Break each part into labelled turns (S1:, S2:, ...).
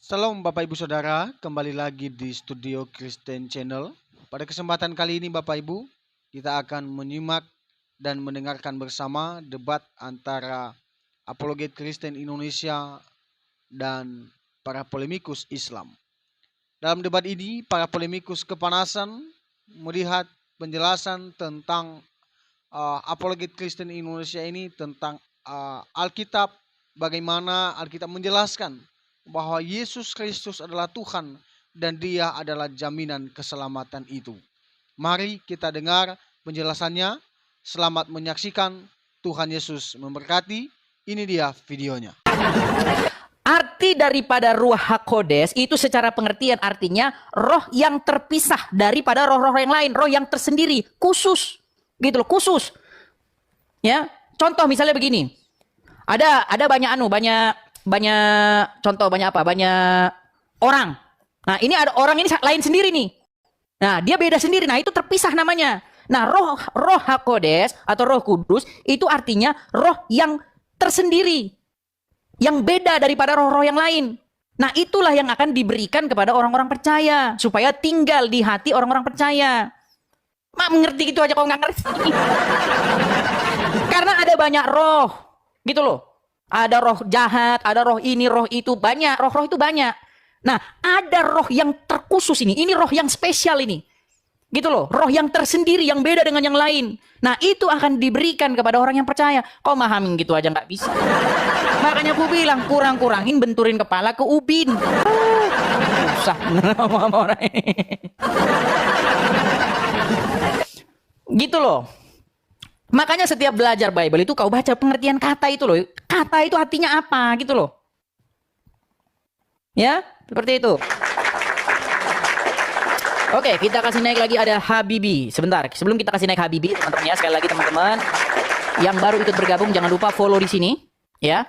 S1: Salam Bapak Ibu Saudara, kembali lagi di Studio Kristen Channel. Pada kesempatan kali ini Bapak Ibu, kita akan menyimak dan mendengarkan bersama debat antara apologet Kristen Indonesia dan para polemikus Islam. Dalam debat ini, para polemikus kepanasan melihat penjelasan tentang apologet Kristen Indonesia ini tentang Alkitab, bagaimana Alkitab menjelaskan bahwa Yesus Kristus adalah Tuhan dan Dia adalah jaminan keselamatan itu. Mari kita dengar penjelasannya. Selamat menyaksikan. Tuhan Yesus memberkati. Ini dia videonya.
S2: Arti daripada Ruach HaKodes itu secara pengertian artinya roh yang terpisah daripada roh-roh yang lain, roh yang tersendiri, khusus. Gitu loh, khusus. Ya, contoh misalnya begini. Ada banyak contoh banyak orang. Nah, ini ada orang ini lain sendiri nih. Nah, dia beda sendiri. Nah, itu terpisah namanya. Nah, roh HaKodes atau Roh Kudus itu artinya roh yang tersendiri, yang beda daripada roh-roh yang lain. Nah, itulah yang akan diberikan kepada orang-orang percaya supaya tinggal di hati orang-orang percaya. Mak mengerti gitu aja kalau nggak ngerti. Karena ada banyak roh, gitu loh. Ada roh jahat, ada roh ini, roh itu, banyak. Roh-roh itu banyak. Nah, ada roh yang terkhusus ini. Ini roh yang spesial ini. Gitu loh. Roh yang tersendiri, yang beda dengan yang lain. Nah, itu akan diberikan kepada orang yang percaya. Kau mahamin gitu aja nggak bisa. Makanya aku bilang, kurang-kurangin benturin kepala ke ubin. Susah ngomong orang ini. Gitu loh. Makanya setiap belajar Bible itu kau baca pengertian kata itu loh. Kata itu artinya apa gitu loh. Ya, seperti itu. Oke, kita kasih naik lagi ada Habibi. Sebentar, sebelum kita kasih naik Habibi, teman-teman ya, sekali lagi teman-teman yang baru ikut bergabung jangan lupa follow di sini, ya.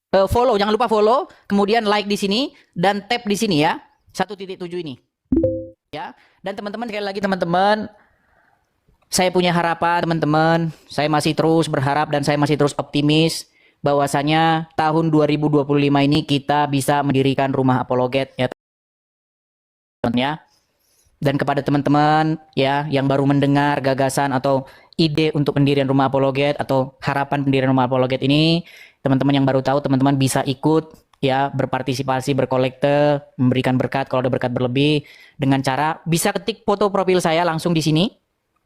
S2: Follow, jangan lupa follow, kemudian like di sini dan tap di sini ya. 1.7 ini. Ya. Dan teman-teman sekali lagi teman-teman, saya punya harapan teman-teman, saya masih terus berharap dan saya masih terus optimis bahwasanya tahun 2025 ini kita bisa mendirikan rumah apologet ya teman-teman ya. Dan kepada teman-teman ya yang baru mendengar gagasan atau ide untuk pendirian rumah apologet atau harapan pendirian rumah apologet ini, teman-teman yang baru tahu teman-teman bisa ikut ya, berpartisipasi, berkolekte, memberikan berkat kalau ada berkat berlebih dengan cara bisa ketik foto profil saya langsung di sini.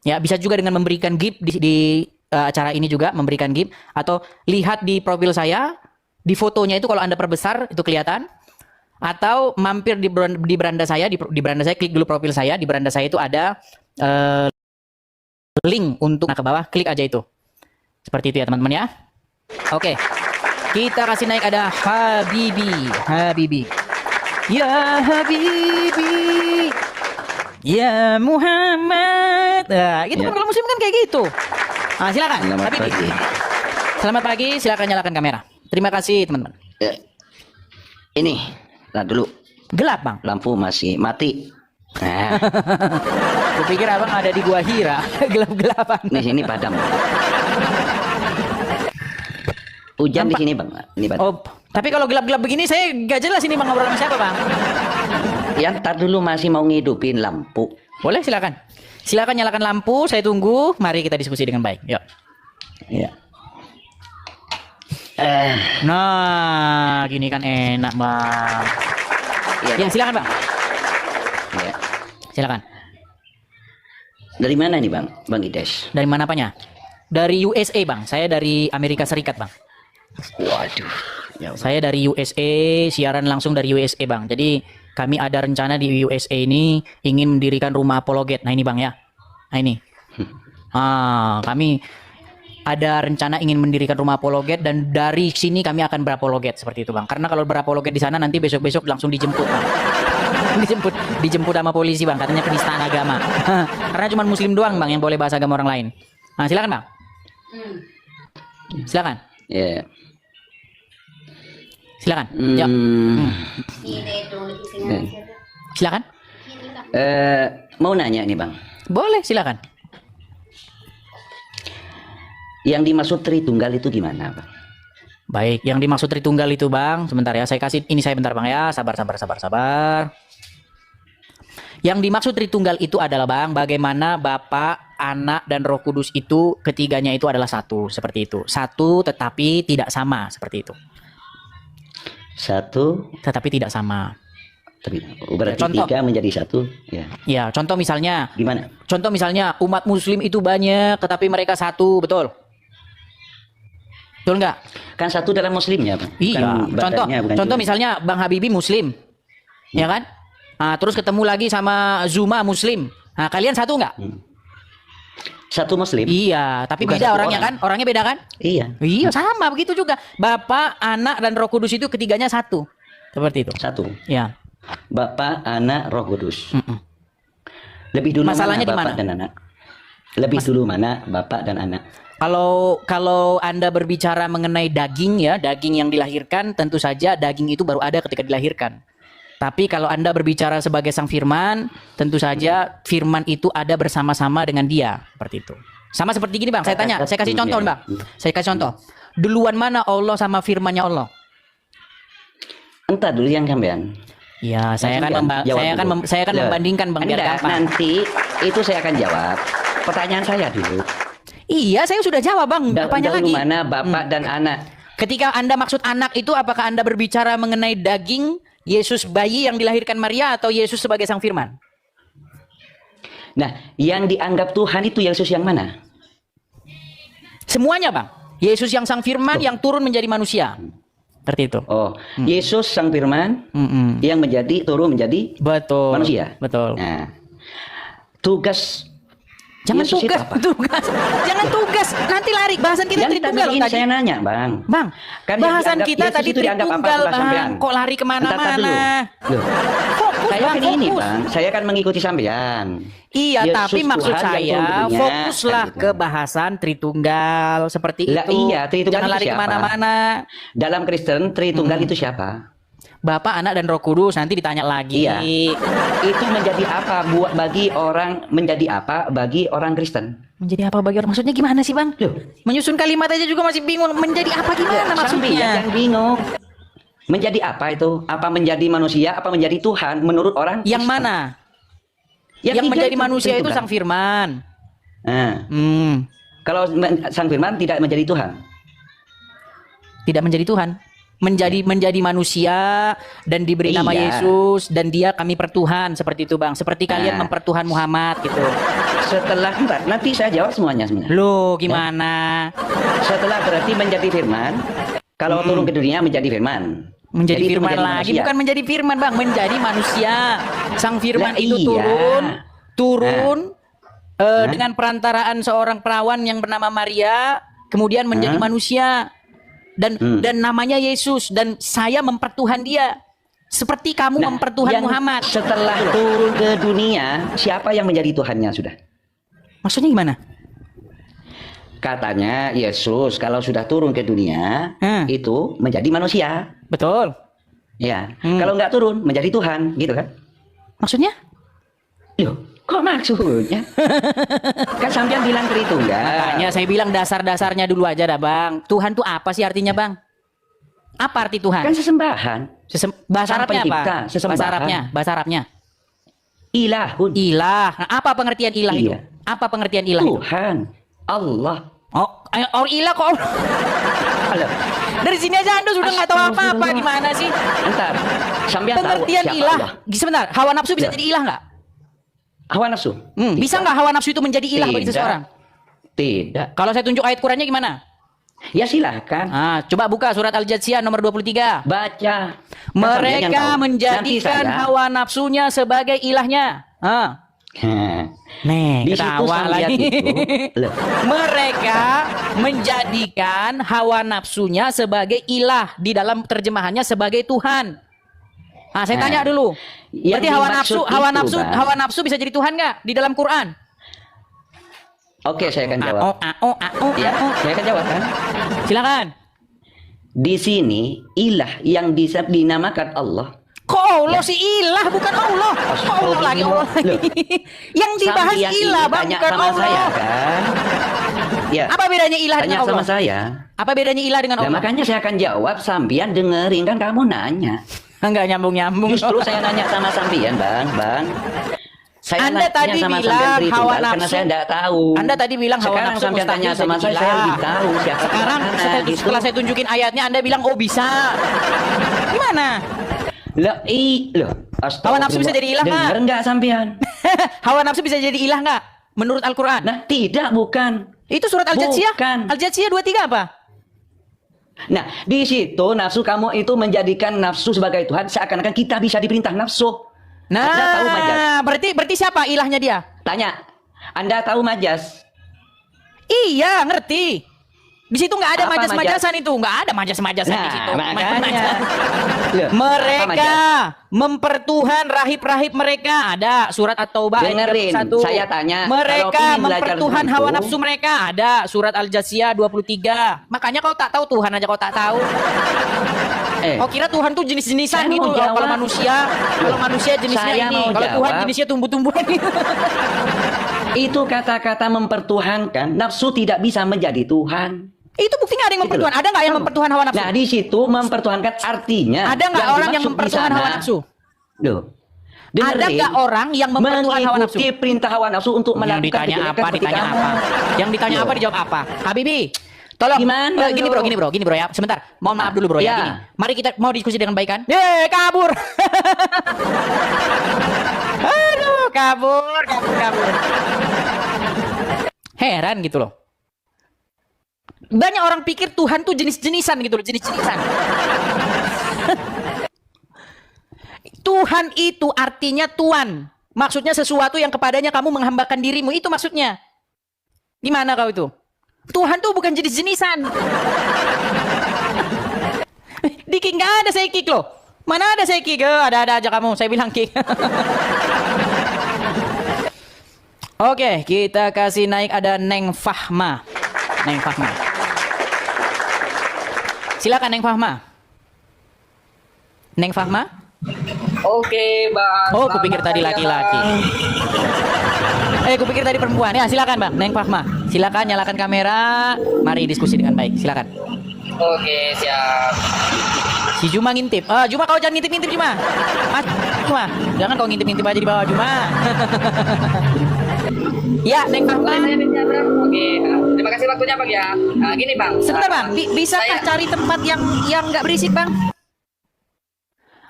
S2: Ya, bisa juga dengan memberikan gift di acara ini juga memberikan gift atau lihat di profil saya, di fotonya itu kalau Anda perbesar itu kelihatan atau mampir di beranda saya, di beranda saya klik dulu profil saya, di beranda saya itu ada link untuk ke bawah, klik aja itu. Seperti itu ya teman-teman ya. Oke. Kita kasih naik ada Habibi. Ya Habibi. Ya Muhammad. Nah, itu kan kalau muslim kan kayak gitu. Nah, silakan.
S3: Selamat pagi.
S2: Selamat pagi, silakan nyalakan kamera. Terima kasih, teman-teman.
S3: Ini, nah dulu.
S2: Gelap, Bang.
S3: Lampu masih mati. Nah.
S2: Kupikir Abang ada di Gua Hira, gelap-gelapan.
S3: Di sini padam. Hujan di sini, Bang. Ini padam.
S2: Oh, tapi kalau gelap-gelap begini saya gak jelas ini Bang ngobrol sama siapa, Bang.
S3: Yang tar dulu masih mau ngidupin lampu.
S2: Boleh, silakan. Silakan nyalakan lampu, saya tunggu. Mari kita diskusi dengan baik. Yuk.
S3: Ya.
S2: Nah, gini kan enak, Bang. Ya, silakan, Bang.
S3: Ya.
S2: Silakan.
S3: Dari mana nih, Bang? Bang Ides.
S2: Dari mana apanya? Dari USA, Bang. Saya dari Amerika Serikat, Bang.
S3: Waduh. Ya,
S2: Saya dari USA, siaran langsung dari USA, Bang. Jadi kami ada rencana di USA ini ingin mendirikan rumah apologet. Nah ini Bang ya. Nah ini. Kami ada rencana ingin mendirikan rumah apologet dan dari sini kami akan berapologet seperti itu Bang. Karena kalau berapologet di sana nanti besok-besok langsung dijemput Bang. dijemput sama polisi Bang, katanya penistaan agama. Karena cuma muslim doang Bang yang boleh bahas agama orang lain. Nah silakan Bang. Silakan.
S3: Ya.
S2: Silakan. Ya. Silakan.
S3: Mau nanya nih, Bang.
S2: Boleh, silakan.
S3: Yang dimaksud Tritunggal itu gimana, Bang?
S2: Baik, yang dimaksud Tritunggal itu Bang, sebentar ya, saya kasih ini saya bentar Bang ya, sabar. Yang dimaksud Tritunggal itu adalah Bang, bagaimana Bapa, Anak, dan Roh Kudus itu ketiganya itu adalah satu, seperti itu. Satu tetapi tidak sama, seperti itu.
S3: Satu,
S2: Tetapi tidak sama.
S3: berarti
S2: Contoh.
S3: 3 menjadi 1. Ya.
S2: Ya, contoh misalnya,
S3: Gimana?
S2: umat Muslim itu banyak, tetapi mereka satu, betul? Betul nggak?
S3: Kan satu dalam muslimnya, Bang.
S2: Iya.
S3: Bukan badannya, bukan
S2: Contoh
S3: jiwa.
S2: misalnya Bang Habibie Muslim, ya kan? Nah, terus ketemu lagi sama Zuma Muslim. Nah, kalian satu nggak?
S3: Satu muslim.
S2: Iya, tapi
S3: Bukan
S2: beda
S3: satu
S2: orangnya
S3: orang.
S2: kan? Orangnya beda kan?
S3: Iya.
S2: Iya, sama begitu juga. Bapa, Anak, dan Roh Kudus itu ketiganya satu. Seperti itu.
S3: Satu.
S2: Ya.
S3: Bapa, Anak, Roh Kudus.
S2: Mm-mm.
S3: Lebih dulu
S2: Masalahnya di
S3: mana
S2: mana?
S3: Bapak dan Anak? Lebih dulu mana Bapak dan Anak?
S2: Kalau Anda berbicara mengenai daging ya, daging yang dilahirkan, tentu saja daging itu baru ada ketika dilahirkan. Tapi kalau Anda berbicara sebagai Sang Firman, tentu saja Firman itu ada bersama-sama dengan Dia, seperti itu. Sama seperti gini Bang, saya tanya, saya kasih contoh Bang. Saya kasih contoh. Duluan mana Allah sama firman-Nya Allah?
S3: Entar dulu yang sampean.
S2: Ya, saya akan
S3: Loh,
S2: membandingkan Bang biar
S3: enggak,
S2: gampang.
S3: nanti itu saya akan jawab. Pertanyaan saya dulu.
S2: Iya, saya sudah jawab Bang. Apanya
S3: Dahulu
S2: lagi?
S3: mana Bapak dan Anak?
S2: Ketika Anda maksud anak itu, apakah Anda berbicara mengenai daging Yesus bayi yang dilahirkan Maria atau Yesus sebagai Sang Firman?
S3: Nah, yang dianggap Tuhan itu Yesus yang mana?
S2: Semuanya Bang. Yesus yang Sang Firman yang turun menjadi manusia. Seperti itu.
S3: Oh, Yesus Sang Firman
S2: Mm-mm.
S3: yang turun menjadi
S2: Betul.
S3: manusia.
S2: Betul.
S3: Nah, tugas
S2: Jangan
S3: Yesus itu
S2: tugas,
S3: apa?
S2: tugas. Jangan tugas. Nanti lari. Bahasan kita
S3: Yang
S2: Tritunggal
S3: tadi ini
S2: tadi.
S3: saya nanya, Bang.
S2: Bang,
S3: Kan yang
S2: bahasan
S3: dianggap
S2: kita
S3: Yesus
S2: tadi
S3: itu dianggap apa
S2: Tritunggal,
S3: setelah
S2: Bang.
S3: sampean?
S2: Kok lari
S3: Entar dulu.
S2: kemana-mana?
S3: Loh,
S2: Fokus,
S3: saya
S2: Bang,
S3: kan ini,
S2: fokus.
S3: Bang. Saya kan mengikuti sampean.
S2: Iya,
S3: Yesus
S2: tapi maksud
S3: Tuhan yang
S2: saya
S3: turun ke dunia,
S2: fokuslah
S3: kan gitu.
S2: ke bahasan Tritunggal seperti
S3: Lah,
S2: itu.
S3: iya, Tritunggal
S2: Jangan
S3: itu
S2: lari
S3: siapa?
S2: kemana-mana.
S3: Dalam Kristen, Tritunggal itu siapa?
S2: Bapak, Anak, dan Roh Kudus nanti ditanya lagi.
S3: Iya. Itu menjadi apa menjadi apa bagi orang Kristen?
S2: Menjadi apa bagi orang? Maksudnya gimana sih, Bang?
S3: Loh,
S2: Menyusun kalimat aja juga masih bingung. Menjadi apa gimana
S3: sampai
S2: maksudnya?
S3: yang bingung. Menjadi apa itu? Apa menjadi manusia? Apa menjadi Tuhan menurut orang
S2: Yang
S3: Kristen?
S2: mana?
S3: Yang
S2: Yang
S3: tiga
S2: menjadi manusia itu
S3: Tritunggal.
S2: Sang Firman.
S3: Nah, kalau Sang Firman tidak menjadi Tuhan.
S2: Tidak menjadi Tuhan. Menjadi manusia dan diberi nama
S3: Iya.
S2: Yesus dan Dia kami pertuhan seperti itu, Bang. Seperti kalian
S3: Nah.
S2: mempertuhan Muhammad gitu.
S3: Setelah nanti saya jawab semuanya sebenarnya.
S2: Loh, gimana?
S3: Setelah berarti menjadi firman, kalau turun ke dunia menjadi firman.
S2: Menjadi
S3: Jadi itu
S2: firman
S3: menjadi
S2: lagi,
S3: manusia.
S2: bukan menjadi firman, Bang, menjadi manusia. Sang firman
S3: Lah,
S2: itu
S3: iya.
S2: turun dengan perantaraan seorang perawan yang bernama Maria, kemudian menjadi manusia. Dan namanya Yesus, dan saya mempertuhan dia seperti kamu mempertuhan
S3: yang
S2: Muhammad.
S3: Setelah turun ke dunia, siapa yang menjadi Tuhannya sudah?
S2: Maksudnya gimana?
S3: Katanya Yesus kalau sudah turun ke dunia itu menjadi manusia.
S2: Betul.
S3: Ya, kalau nggak turun menjadi Tuhan, gitu kan?
S2: Maksudnya?
S3: Loh, kok maksudnya? Kan sampean bilang Tritunggal.
S2: Makanya saya bilang dasar-dasarnya dulu aja dah, Bang. Tuhan tuh apa sih artinya, Bang? Apa arti Tuhan?
S3: Kan sesembahan.
S2: Bahasa
S3: Sang
S2: Arabnya apa?
S3: pencipta, sesembahan.
S2: Bahasa Arabnya.
S3: Ilahun.
S2: Ilah. Nah, apa pengertian ilah itu?
S3: Iya.
S2: Apa pengertian ilah itu?
S3: Tuhan. Allah.
S2: Oh ilah kok.
S3: Alah,
S2: Dari sini aja Anda sudah nggak tahu apa-apa gimana sih?
S3: entar. Sampean tahu
S2: Pengertian
S3: siapa
S2: ilah.
S3: Allah?
S2: Sebentar, hawa nafsu bisa
S3: Ya.
S2: jadi ilah nggak?
S3: Hawa nafsu.
S2: Bisa nggak hawa nafsu itu menjadi ilah bagi
S3: Tidak.
S2: seseorang?
S3: Tidak.
S2: Kalau saya tunjuk ayat Qurannya gimana?
S3: Ya silahkan.
S2: Coba buka surat Al-Jathiyah nomor 23.
S3: Baca. Kan sampean yang
S2: Mereka
S3: tahu.
S2: menjadikan
S3: Nanti saya.
S2: hawa nafsunya sebagai ilahnya. Nih,
S3: Di situ
S2: ketawa
S3: sampean
S2: lagi.
S3: itu. Loh,
S2: Mereka menjadikan hawa nafsunya sebagai ilah, di dalam terjemahannya sebagai Tuhan. Saya
S3: Nah,
S2: tanya dulu.
S3: yang
S2: Berarti
S3: dimaksud itu, Bang.
S2: hawa nafsu bisa jadi Tuhan nggak di dalam Quran?
S3: Oke, saya akan jawab. Ya, saya akan jawab kan.
S2: Silakan.
S3: Di sini ilah yang dinamakan Allah.
S2: Kok Allah sih ilah bukan Allah? Kok Allah lagi Allah lagi?
S3: Loh.
S2: Yang dibahas
S3: Sampean
S2: ilah
S3: ini
S2: Bang,
S3: tanya
S2: bukan
S3: sama
S2: Allah.
S3: saya kan. Ya.
S2: Apa bedanya ilah
S3: Tanya
S2: dengan
S3: sama
S2: Allah?
S3: saya.
S2: Apa bedanya ilah dengan
S3: Nah,
S2: Allah?
S3: makanya saya akan jawab, sampean dengerin kan kamu nanya.
S2: Enggak nyambung-nyambung.
S3: Justru saya nanya sama sampean, Bang. Saya
S2: Anda
S3: nanya
S2: tadi
S3: sama
S2: bilang
S3: sampean ritual
S2: hawa
S3: karena
S2: nafsu.
S3: saya enggak tahu.
S2: Anda tadi bilang hawa
S3: Sekarang
S2: nafsu
S3: sampean tanya
S2: mustahil
S3: sama
S2: jadi
S3: saya
S2: ilah.
S3: lebih tahu siapa
S2: Sekarang
S3: mana,
S2: setelah,
S3: gitu.
S2: setelah saya tunjukin ayatnya Anda bilang oh bisa. Gimana?
S3: Loh,
S2: Hawa nafsu bisa jadi ilah nggak?
S3: Dengar nggak sampean?
S2: Hawa nafsu bisa jadi ilah nggak? Menurut Al-Quran?
S3: Nah, tidak, bukan.
S2: Itu surat Al-Jatsiyah.
S3: Bukan.
S2: Al-Jatsiyah 23 apa?
S3: Nah, di situ nafsu kamu itu menjadikan nafsu sebagai Tuhan, seakan-akan kita bisa diperintah nafsu. Anda tahu majas?
S2: Nah, berarti siapa ilahnya dia?
S3: Tanya, Anda tahu majas?
S2: Iya, ngerti. Di situ nggak ada
S3: Apa
S2: majas-majasan itu, nggak ada majas-majasan di situ.
S3: makanya. Loh, apa
S2: Mereka
S3: majas?
S2: mempertuhan rahib-rahib mereka, ada surat At-Taubah ayat
S3: Dengerin,
S2: 1.
S3: saya tanya,
S2: Mereka
S3: kalau ingin belajar
S2: mempertuhan
S3: tentang
S2: hawa
S3: itu,
S2: nafsu mereka, ada surat Al-Jatsiyah 23. Makanya kau tak tahu Tuhan aja kau tak tahu. Kau kira Tuhan tuh jenis-jenisan
S3: Saya
S2: gitu.
S3: mau jawab.
S2: Kalau manusia jenisnya
S3: Saya
S2: ini,
S3: mau
S2: kalau Tuhan
S3: jawab.
S2: jenisnya tumbuh-tumbuhan gitu.
S3: Itu kata-kata mempertuhankan, nafsu tidak bisa menjadi Tuhan.
S2: Itu buktinya ada yang
S3: Gitu
S2: mempertuhan.
S3: loh.
S2: Ada nggak yang mempertuhan hawa nafsu?
S3: Nah, di situ mempertuhankan artinya.
S2: Ada nggak orang yang
S3: dimaksud di
S2: mempertuhan
S3: sana,
S2: hawa nafsu?
S3: Loh,
S2: Ada
S3: dengerin,
S2: nggak orang yang mempertuhan hawa nafsu?
S3: mengikuti perintah hawa nafsu untuk
S2: Yang
S3: melakukan
S2: ditanya
S3: kejelekan
S2: apa,
S3: seperti
S2: ditanya
S3: kamu.
S2: apa? Yang ditanya
S3: Loh.
S2: apa, dijawab apa? Habibi, tolong.
S3: Gimana
S2: Gini
S3: lo?
S2: bro ya. Sebentar. Mohon maaf dulu bro ya.
S3: Ya.
S2: Gini. Mari kita mau diskusi dengan baik kan? Kabur. Aduh, kabur. Heran gitu loh. Banyak orang pikir Tuhan tuh jenis-jenisan gitu loh, jenis-jenisan. Tuhan itu artinya tuan. Maksudnya sesuatu yang kepadanya kamu menghambakan dirimu. Itu maksudnya. Gimana kau itu? Tuhan tuh bukan jenis-jenisan. Di kick nggak ada saya kick loh. Mana ada saya kick? Ada aja kamu. Saya bilang kick. Oke, kita kasih naik ada Neng Fahma. Silakan Neng Fahma. Neng Fahma?
S4: Oke, Bang.
S2: Oh, kupikir tadi laki-laki. Kupikir tadi perempuan. Ya, silakan Bang, Neng Fahma. Silakan nyalakan kamera. Mari diskusi dengan baik. Silakan.
S4: Oke, siap.
S2: Si Juma ngintip. Juma kau jangan ngintip-ngintip Juma. Juma, jangan kau ngintip-ngintip aja di bawah Juma. Ya, Neng Fahma.
S4: Boleh saya minta berapa? Oke, terima kasih waktunya Bang ya. Gini Bang.
S2: Sebentar Bang, bisakah
S4: Saya-
S2: cari tempat yang nggak berisik Bang?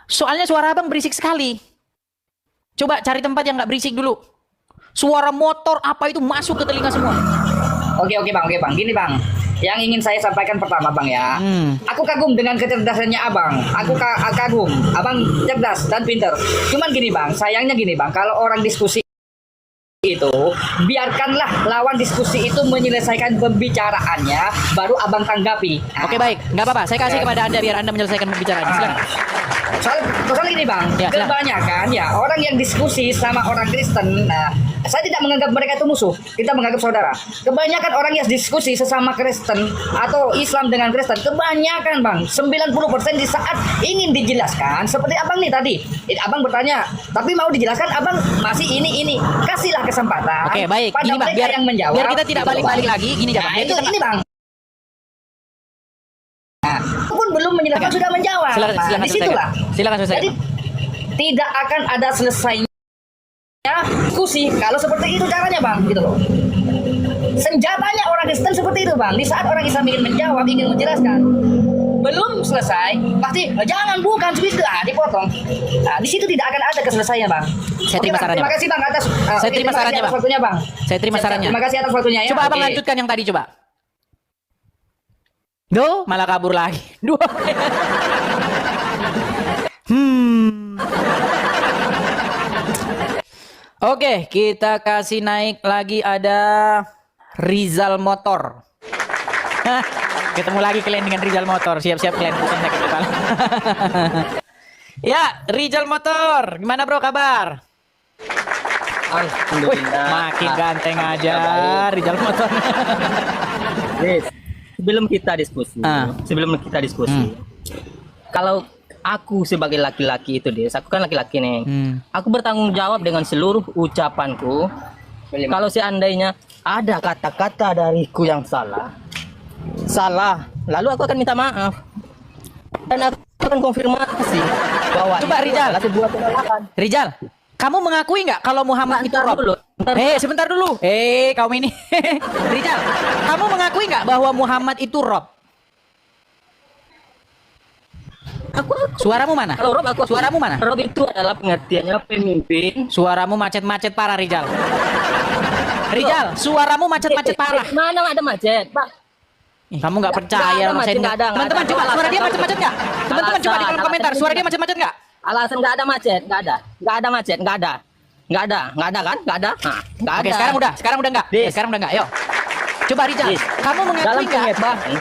S2: Soalnya suara Abang berisik sekali. Coba cari tempat yang nggak berisik dulu. Suara motor apa itu masuk ke telinga semua.
S4: Oke Bang. Gini Bang. Yang ingin saya sampaikan pertama Bang ya. Aku kagum dengan kecerdasannya Abang. Aku kagum. Abang cerdas dan pinter. Cuman gini Bang, sayangnya gini Bang, kalau orang diskusi itu biarkanlah lawan diskusi itu menyelesaikan pembicaraannya, baru Abang tanggapi.
S2: Oke baik, nggak apa-apa. Saya kasih kepada Anda biar Anda menyelesaikan pembicaraannya. Silakan.
S4: Soal ini Bang,
S2: Ya, silakan.
S4: kebanyakan ya orang yang diskusi sama orang Kristen, saya tidak menganggap mereka itu musuh, kita menganggap saudara. Kebanyakan orang yang diskusi sesama Kristen atau Islam dengan Kristen, kebanyakan Bang, 90% di saat ingin dijelaskan, seperti Abang nih tadi, Abang bertanya, tapi mau dijelaskan Abang masih ini, kasihlah kesempatan.
S2: Oke baik.
S4: pada
S2: Gini Bang,
S4: mereka yang menjawab.
S2: biar kita tidak
S4: Gitu,
S2: balik-balik
S4: Bang.
S2: lagi. Gini
S4: Nah,
S2: Bang.
S4: itu ini Bang. Pun belum menjelaskan sudah menjawab.
S2: Silakan,
S4: Nah,
S2: silakan
S4: disitulah.
S2: selesaikan. Silakan selesaikan.
S4: Jadi tidak akan ada selesainya diskusi kalau seperti itu caranya Bang, gitu loh. Senjatanya orang Kristen seperti itu Bang. Di saat orang Islam ingin menjawab, ingin menjelaskan, belum selesai, pasti jangan bukan seperti itu, dipotong. Nah, di situ tidak akan ada keselesaian Bang.
S2: Saya terima
S4: Bang,
S2: sarannya,
S4: terima kasih Bang atas.
S2: Saya terima sarannya,
S4: atas
S2: Bang.
S4: waktunya Bang.
S2: Saya terima sarannya.
S4: Terima kasih atas waktunya ya.
S2: Coba Abang
S4: Oke.
S2: lanjutkan yang tadi coba. Duh, malah kabur lagi. Dua. Oke, kita kasih naik lagi ada Rizal Motor. Hah, ketemu lagi kalian dengan Rizal Motor. Siap-siap kalian pusing sakit kepala. Ya, Rizal Motor. Gimana bro kabar? Wih,
S5: Alhamdulillah.
S2: makin ganteng aja Rizal Motor.
S5: Yes. Sebelum kita diskusi,
S2: Hmm.
S5: kalau aku sebagai laki-laki itu, Des, aku kan laki-laki nih. Aku bertanggung jawab dengan seluruh ucapanku. Kalau seandainya ada kata-kata dariku yang salah, lalu aku akan minta maaf dan aku akan konfirmasi bahwa
S2: Coba,
S5: itu
S2: Rijal.
S5: adalah sebuah kesalahan.
S2: Rijal, kamu mengakui nggak kalau Muhammad itu
S5: Bentar
S2: Rob?
S5: dulu, bentar.
S2: Sebentar dulu. Kaum ini. Rijal, kamu mengakui nggak bahwa Muhammad itu Rob?
S5: Aku
S2: Suaramu mana?
S5: kalau Rob aku
S2: Suaramu mana?
S5: Rob itu adalah pengertiannya pemimpin.
S2: Suaramu macet-macet parah, Rijal. Rijal, suaramu macet-macet parah.
S5: Mana ada macet, Pak?
S2: Kamu nggak percaya
S5: ada
S2: sama saya?
S5: macet, nggak ada.
S2: Teman-teman coba suara dia macet-macet nggak? Teman-teman coba di kolom
S5: Alasan.
S2: komentar suara dia macet-macet nggak?
S5: Alasan nggak ada macet, nggak ada macet, nggak ada kan? Nggak ada. Nah, nggak ada.
S2: Oke, sekarang udah nggak?
S5: Dis.
S2: Sekarang udah nggak? Yuk. Coba Rijal,
S5: Dis.
S2: kamu
S5: Dalam
S2: mengakui nggak?
S5: pengebahan,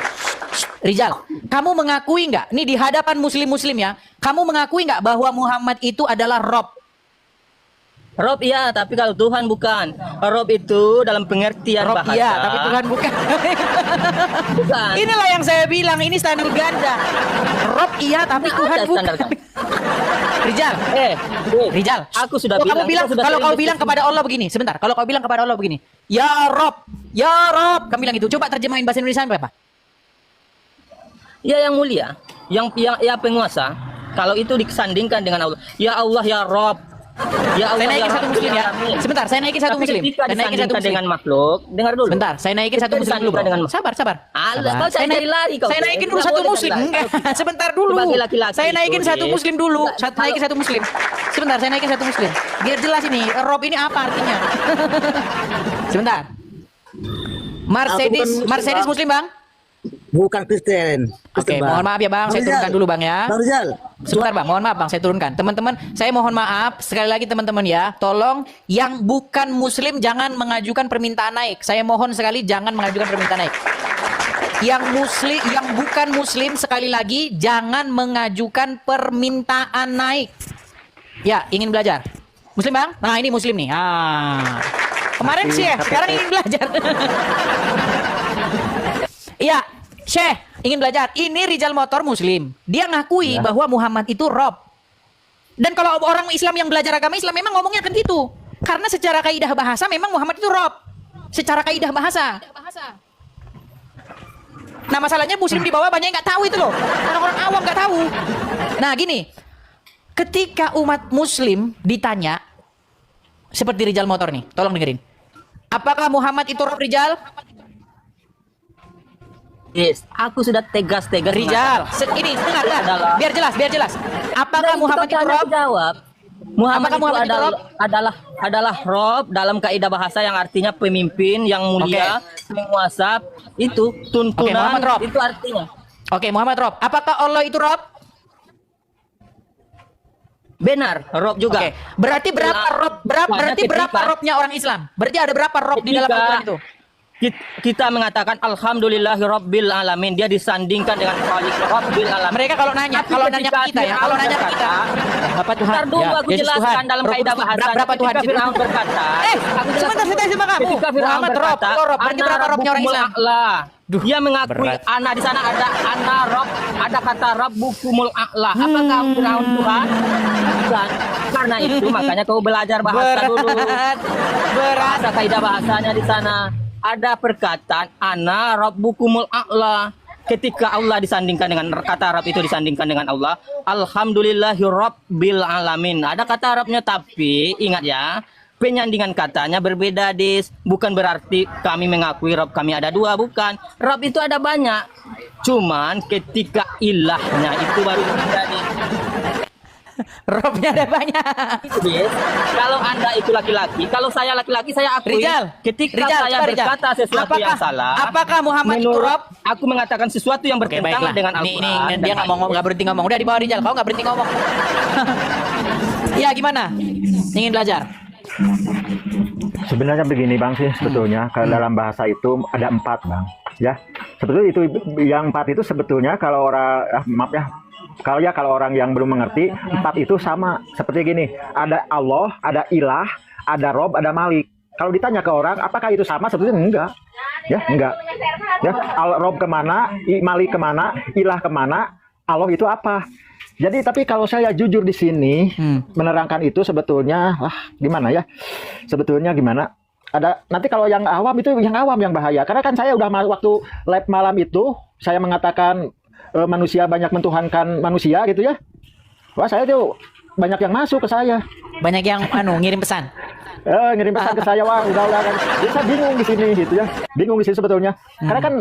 S2: Rijal, kamu mengakui nggak? Nih di hadapan muslim-muslim ya, kamu mengakui nggak bahwa Muhammad itu adalah Rob?
S5: Rob iya, tapi kalau Tuhan bukan. Rob itu dalam pengertian
S2: Rob
S5: bahasa.
S2: iya, tapi Tuhan bukan.
S5: Bukan.
S2: Inilah yang saya bilang, ini standar ganda. Rob iya, tapi
S5: Nggak
S2: Tuhan
S5: ada
S2: bukan.
S5: standar ganda.
S2: Rijal,
S5: Rijal, aku sudah
S2: kalau
S5: bilang.
S2: kamu bilang,
S5: kita sudah
S2: kalau kau
S5: sering
S2: bilang
S5: diskusi.
S2: kepada Allah begini, sebentar. Kalau kau bilang kepada Allah begini, ya Rob, kamu bilang itu. Coba terjemahin bahasa Indonesia berapa?
S5: Ya yang mulia, yang penguasa. Kalau itu disandingkan dengan Allah, ya Allah ya Rob, ya Allah
S2: Saya naikin
S5: ya
S2: satu
S5: Rabbul
S2: muslim ya.
S5: Alamin.
S2: Sebentar, saya naikin satu
S5: Tapi
S2: muslim.
S5: ketika
S2: Saya naikin satu
S5: disandingkan
S2: muslim.
S5: dengan makhluk, dengar dulu.
S2: Sebentar, saya naikin satu muslim dulu, bro.
S5: Dengan-
S2: Sabar.
S5: Alah,
S2: Sabar.
S5: kau cari lari kau.
S2: Saya naikin dulu
S5: Nggak
S2: satu
S5: boleh
S2: muslim.
S5: cari
S2: Enggak,
S5: lari.
S2: sebentar dulu.
S5: Sebagai laki-laki
S2: Saya naikin
S5: itu,
S2: satu
S5: Dis.
S2: muslim dulu.
S5: Nggak,
S2: Naikin satu muslim. Sebentar, saya naikin satu muslim. Biar jelas ini, Rob ini apa artinya? Sebentar. Mercedes muslim, Bang?
S6: Bukan Kristen.
S2: Oke, mohon maaf ya Bang, saya turunkan dulu Bang ya.
S6: Bang Rizal,
S2: Sebentar Bang, mohon maaf Bang, saya turunkan. Teman-teman, saya mohon maaf sekali lagi teman-teman ya. Tolong yang bukan muslim jangan mengajukan permintaan naik. Saya mohon sekali jangan mengajukan permintaan naik. Yang bukan muslim sekali lagi jangan mengajukan permintaan naik. Ya, ingin belajar. Muslim Bang? Nah, ini muslim nih. Kemarin sih ya, sekarang ingin belajar. Iya, Syekh ingin belajar. Ini Rijal Motor muslim. Dia ngakui bahwa Muhammad itu Rob. Dan kalau orang Islam yang belajar agama Islam memang ngomongnya kan gitu. Karena secara kaidah bahasa memang Muhammad itu Rob. Secara kaidah bahasa. Nah masalahnya muslim di bawah banyak yang nggak tahu itu loh. Orang-orang awam nggak tahu. Nah gini, ketika umat muslim ditanya, seperti Rijal Motor nih, tolong dengerin. Apakah Muhammad itu Rob, Rijal?
S5: Yes, aku sudah tegas-tegas.
S2: Rijal, ini dengar, biar jelas. Apakah Muhammad itu Rob?
S5: Jawab. Muhammad,
S2: Apakah Muhammad itu Rob?
S5: adalah Rob dalam kaidah bahasa yang artinya pemimpin yang mulia, penguasa, itu tuntunan.
S2: Oke, Muhammad Rob.
S5: Itu artinya.
S2: Oke, Muhammad Rob. Apakah Allah itu Rob?
S5: Benar, Rob juga.
S2: Oke, berarti berapa Rob? Berarti berapa Robnya orang Islam? Berarti ada berapa Rob di dalam Al-Quran itu?
S5: Kita mengatakan alhamdulillahi rabbil alamin, dia disandingkan dengan khaliq rabbil alamin.
S2: Mereka kalau nanya ke kita ya, kalau nanya ke kita, Bapak Tuhan.
S5: Ntar dulu aku
S2: Yesus
S5: jelaskan
S2: Tuhan.
S5: dalam kaidah bahasa.
S2: Berapa Tuhan?
S5: Ketika Fir'aun berkata,
S2: Sebentar saya tanya sama kamu.
S5: ketika Fir'aun
S2: Muhammad Rob,
S5: berkata,
S2: Allah Rob. Berarti berapa Robnya orang Islam?
S5: Dia mengakui
S2: berat.
S5: ana di sana ada ana Rob, ada kata Rabbukumul a'la. Apakah Fir'aun Tuhan? Bukan. Karena itu makanya kau belajar bahasa dulu.
S2: Berat.
S5: Ada kaidah bahasanya di sana. Ada perkataan ana Rabbukumul a'la. Ketika Allah disandingkan dengan kata Arab itu disandingkan dengan Allah, alhamdulillahi rabbil alamin. Ada kata Arabnya, tapi ingat ya, penyandingan katanya berbeda, Dis. Bukan berarti kami mengakui Rob kami ada dua, bukan. Rob itu ada banyak. Cuman ketika ilahnya itu baru terjadi.
S2: Robnya ada banyak.
S5: Dis, kalau Anda itu laki-laki, kalau saya laki-laki, saya akui.
S2: Rijal,
S5: ketika
S2: Rijal,
S5: saya
S2: coba, Rijal.
S5: berkata sesuatu yang salah,
S2: Apakah Muhammad itu
S5: menurut
S2: Rob?
S5: aku mengatakan sesuatu yang
S2: Oke,
S5: bertentangan
S2: baiklah.
S5: dengan
S2: Ini
S5: Al-Quran.
S2: dia nggak berhenti ngomong. Udah di bawah Rijal, kau nggak berhenti ngomong. Iya gimana? Ingin belajar?
S7: Sebenarnya begini Bang sih sebetulnya kalau dalam bahasa itu ada 4 Bang ya. Sebetulnya itu yang 4 itu sebetulnya kalau orang maaf ya, kalau orang yang belum mengerti 4 itu sama seperti gini, ada Allah, ada Ilah, ada Rob, ada Malik. Kalau ditanya ke orang apakah itu sama, sebetulnya enggak ya, enggak ya. Rob kemana, Malik kemana, Ilah kemana, Allah itu apa. Jadi tapi kalau saya jujur di sini menerangkan itu sebetulnya gimana ya? Sebetulnya gimana? Ada nanti kalau yang awam itu yang awam yang bahaya. Karena kan saya udah waktu live malam itu saya mengatakan manusia banyak mentuhankan manusia gitu ya. Wah, saya tuh banyak yang masuk ke saya.
S2: Banyak yang ngirim pesan.
S7: Ngirim pesan ke saya, wah udah kan. Jadi saya bingung di sini gitu ya. Bingung di sini sebetulnya. Karena kan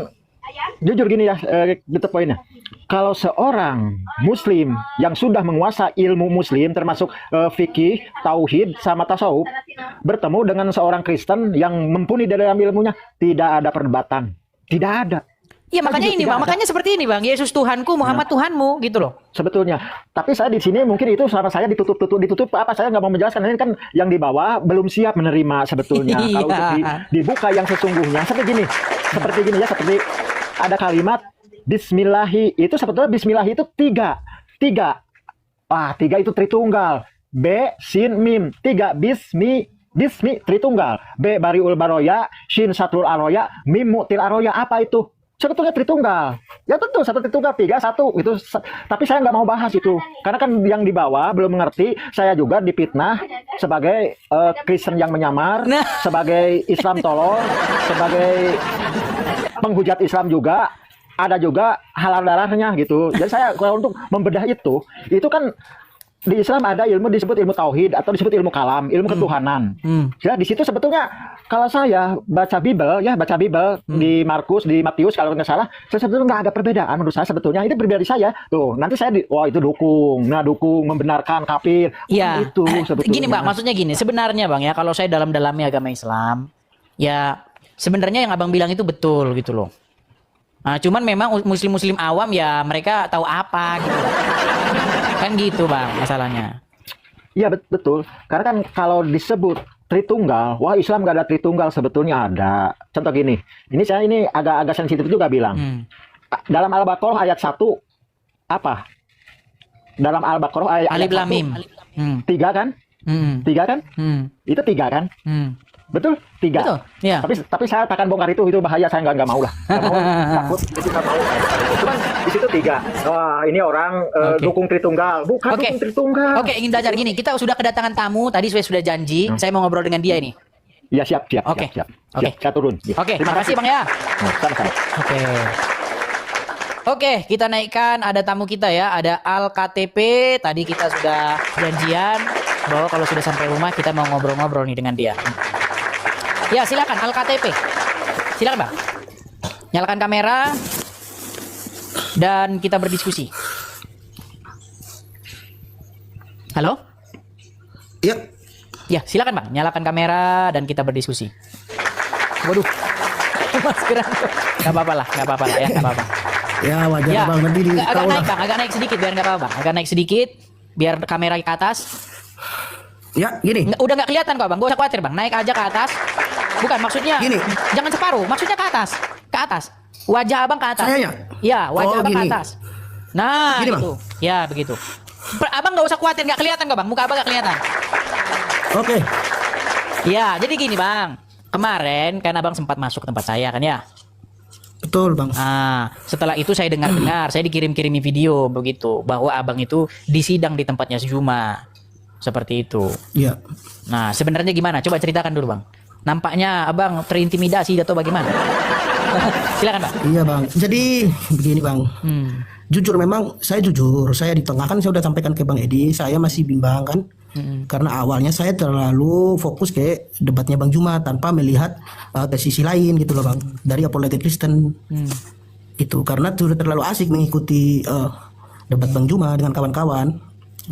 S7: jujur gini ya, gitu poinnya. Kalau seorang muslim yang sudah menguasai ilmu muslim termasuk fikih, tauhid sama tasawuf bertemu dengan seorang Kristen yang mumpuni di dalam ilmunya, tidak ada perdebatan. Tidak ada.
S2: Iya, makanya ini Bang, makanya seperti ini Bang. Yesus Tuhanku, Muhammad Tuhanmu gitu loh.
S7: Sebetulnya. Tapi saya di sini mungkin itu sama saya ditutup apa, saya nggak mau menjelaskan. Ini kan yang di bawah belum siap menerima sebetulnya. Kalau untuk dibuka yang sesungguhnya seperti gini ya, seperti ada kalimat Bismillahi, itu sebetulnya Bismillahi itu tiga. Tiga itu Tritunggal. B, Sin, Mim. Tiga, Bismi Tritunggal. B, Bariul Baroya, Shin Satrul Aroya, Mim Mu'til Aroya. Apa itu? Sebetulnya Tritunggal. Ya tentu satu Tritunggal, 3, 1 itu. Tapi saya nggak mau bahas itu, karena kan yang di bawah belum mengerti. Saya juga dipitnah sebagai Kristen yang menyamar, sebagai Islam tolol, sebagai penghujat Islam juga. Ada juga halal darahnya gitu. Jadi saya kalau untuk membedah itu kan di Islam ada ilmu disebut ilmu tauhid atau disebut ilmu kalam, ilmu ketuhanan. Ya di situ sebetulnya kalau saya baca Bible di Markus, di Matius kalau nggak salah, saya sebetulnya nggak ada perbedaan menurut saya sebetulnya. Itu pribadi saya. Tuh, nanti saya itu dukung membenarkan kafir.
S2: Iya.
S7: Itu sebetulnya.
S2: Gini Bang, maksudnya gini, sebenarnya Bang ya, kalau saya dalam-dalamnya agama Islam, ya sebenarnya yang Abang bilang itu betul gitu loh. Nah, cuman memang muslim-muslim awam ya mereka tahu apa gitu. Kan gitu Bang masalahnya.
S7: Iya betul. Karena kan kalau disebut Tritunggal, wah Islam gak ada Tritunggal, sebetulnya ada. Contoh gini, ini agak sensitif juga bilang. Dalam Al-Baqarah ayat 1 apa? Dalam Al-Baqarah ayat
S2: Alif Lam Mim.
S7: 3 kan? 3 kan? Itu 3 kan? Betul? 3.
S2: Betul. Ya.
S7: Tapi saya akan bongkar itu bahaya, saya nggak mau lah. Nggak mau, takut itu nggak mau. Cuman di situ 3. Wah, ini orang dukung Tritunggal, bukan dukung Tritunggal.
S2: Oke, ingin belajar gini. Kita sudah kedatangan tamu. Tadi saya sudah janji. Saya mau ngobrol dengan dia ini.
S7: Ya siap.
S2: Oke.
S7: Siap, saya turun.
S2: Oke, terima kasih Bang ya.
S7: Sama-sama.
S2: Oke, kita naikkan, ada tamu kita ya, ada Al-KTP. Tadi kita sudah janjian bahwa kalau sudah sampai rumah kita mau ngobrol-ngobrol nih dengan dia. Ya, silakan Al-KTP. Silakan Bang. Nyalakan kamera dan kita berdiskusi. Halo?
S6: Iya.
S2: Ya, silakan Bang. Nyalakan kamera dan kita berdiskusi. Waduh. Maskeran. Gak apa-apa lah ya, gak apa-apa.
S6: Ya wajar
S2: Ya,
S6: Bang, nanti
S2: agak naik Bang, agak naik sedikit biar nggak apa-apa Bang. Agak naik sedikit biar kamera ke atas.
S6: Ya, gini.
S2: Udah nggak kelihatan kok Bang, gak usah khawatir Bang. Naik aja ke atas. Bukan maksudnya
S6: Gini.
S2: jangan separuh, maksudnya ke atas. Ke atas. Wajah Abang ke atas.
S6: Sayanya?
S2: Ya, wajah Abang ke
S6: gini.
S2: atas. Nah,
S6: Gini,
S2: gitu. Ya, begitu. Abang nggak usah khawatir, nggak kelihatan kok Bang. Muka Abang nggak kelihatan.
S6: Oke.
S2: Ya, jadi gini Bang. Kemarin kan Abang sempat masuk ke tempat saya kan ya.
S6: Betul Bang.
S2: Nah, setelah itu saya dengar, saya dikirim-kirimi video begitu bahwa Abang itu disidang di tempatnya Juma. Seperti itu.
S6: Iya.
S2: Nah, sebenarnya gimana? Coba ceritakan dulu, Bang. Nampaknya Abang terintimidasi atau bagaimana? Silakan, Bang.
S6: Iya Bang. Jadi begini Bang. Jujur memang saya di tengah kan saya udah sampaikan ke Bang Edi, saya masih bimbang kan. Karena awalnya saya terlalu fokus ke debatnya Bang Juma tanpa melihat ke sisi lain gitu loh Bang, dari apologetik Kristen. Itu karena sudah terlalu asik mengikuti debat Bang Juma dengan kawan-kawan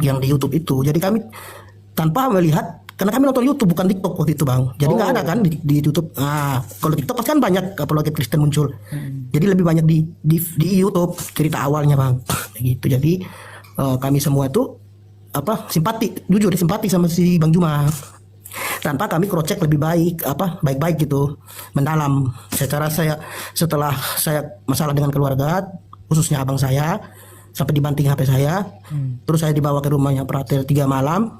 S6: yang di YouTube itu. Jadi kami tanpa melihat, karena kami nonton YouTube bukan TikTok waktu itu Bang. Jadi nggak ada kan di YouTube. Nah, kalau TikTok kan banyak apologet Kristen muncul. Jadi lebih banyak di YouTube cerita awalnya Bang. Gitu. Jadi kami semua tuh jujur simpati sama si Bang Juma. Tanpa kami crosscheck lebih baik-baik gitu, mendalam. Setelah saya masalah dengan keluarga, khususnya abang saya, sampai dibanting HP saya, terus saya dibawa ke rumahnya Prater 3 malam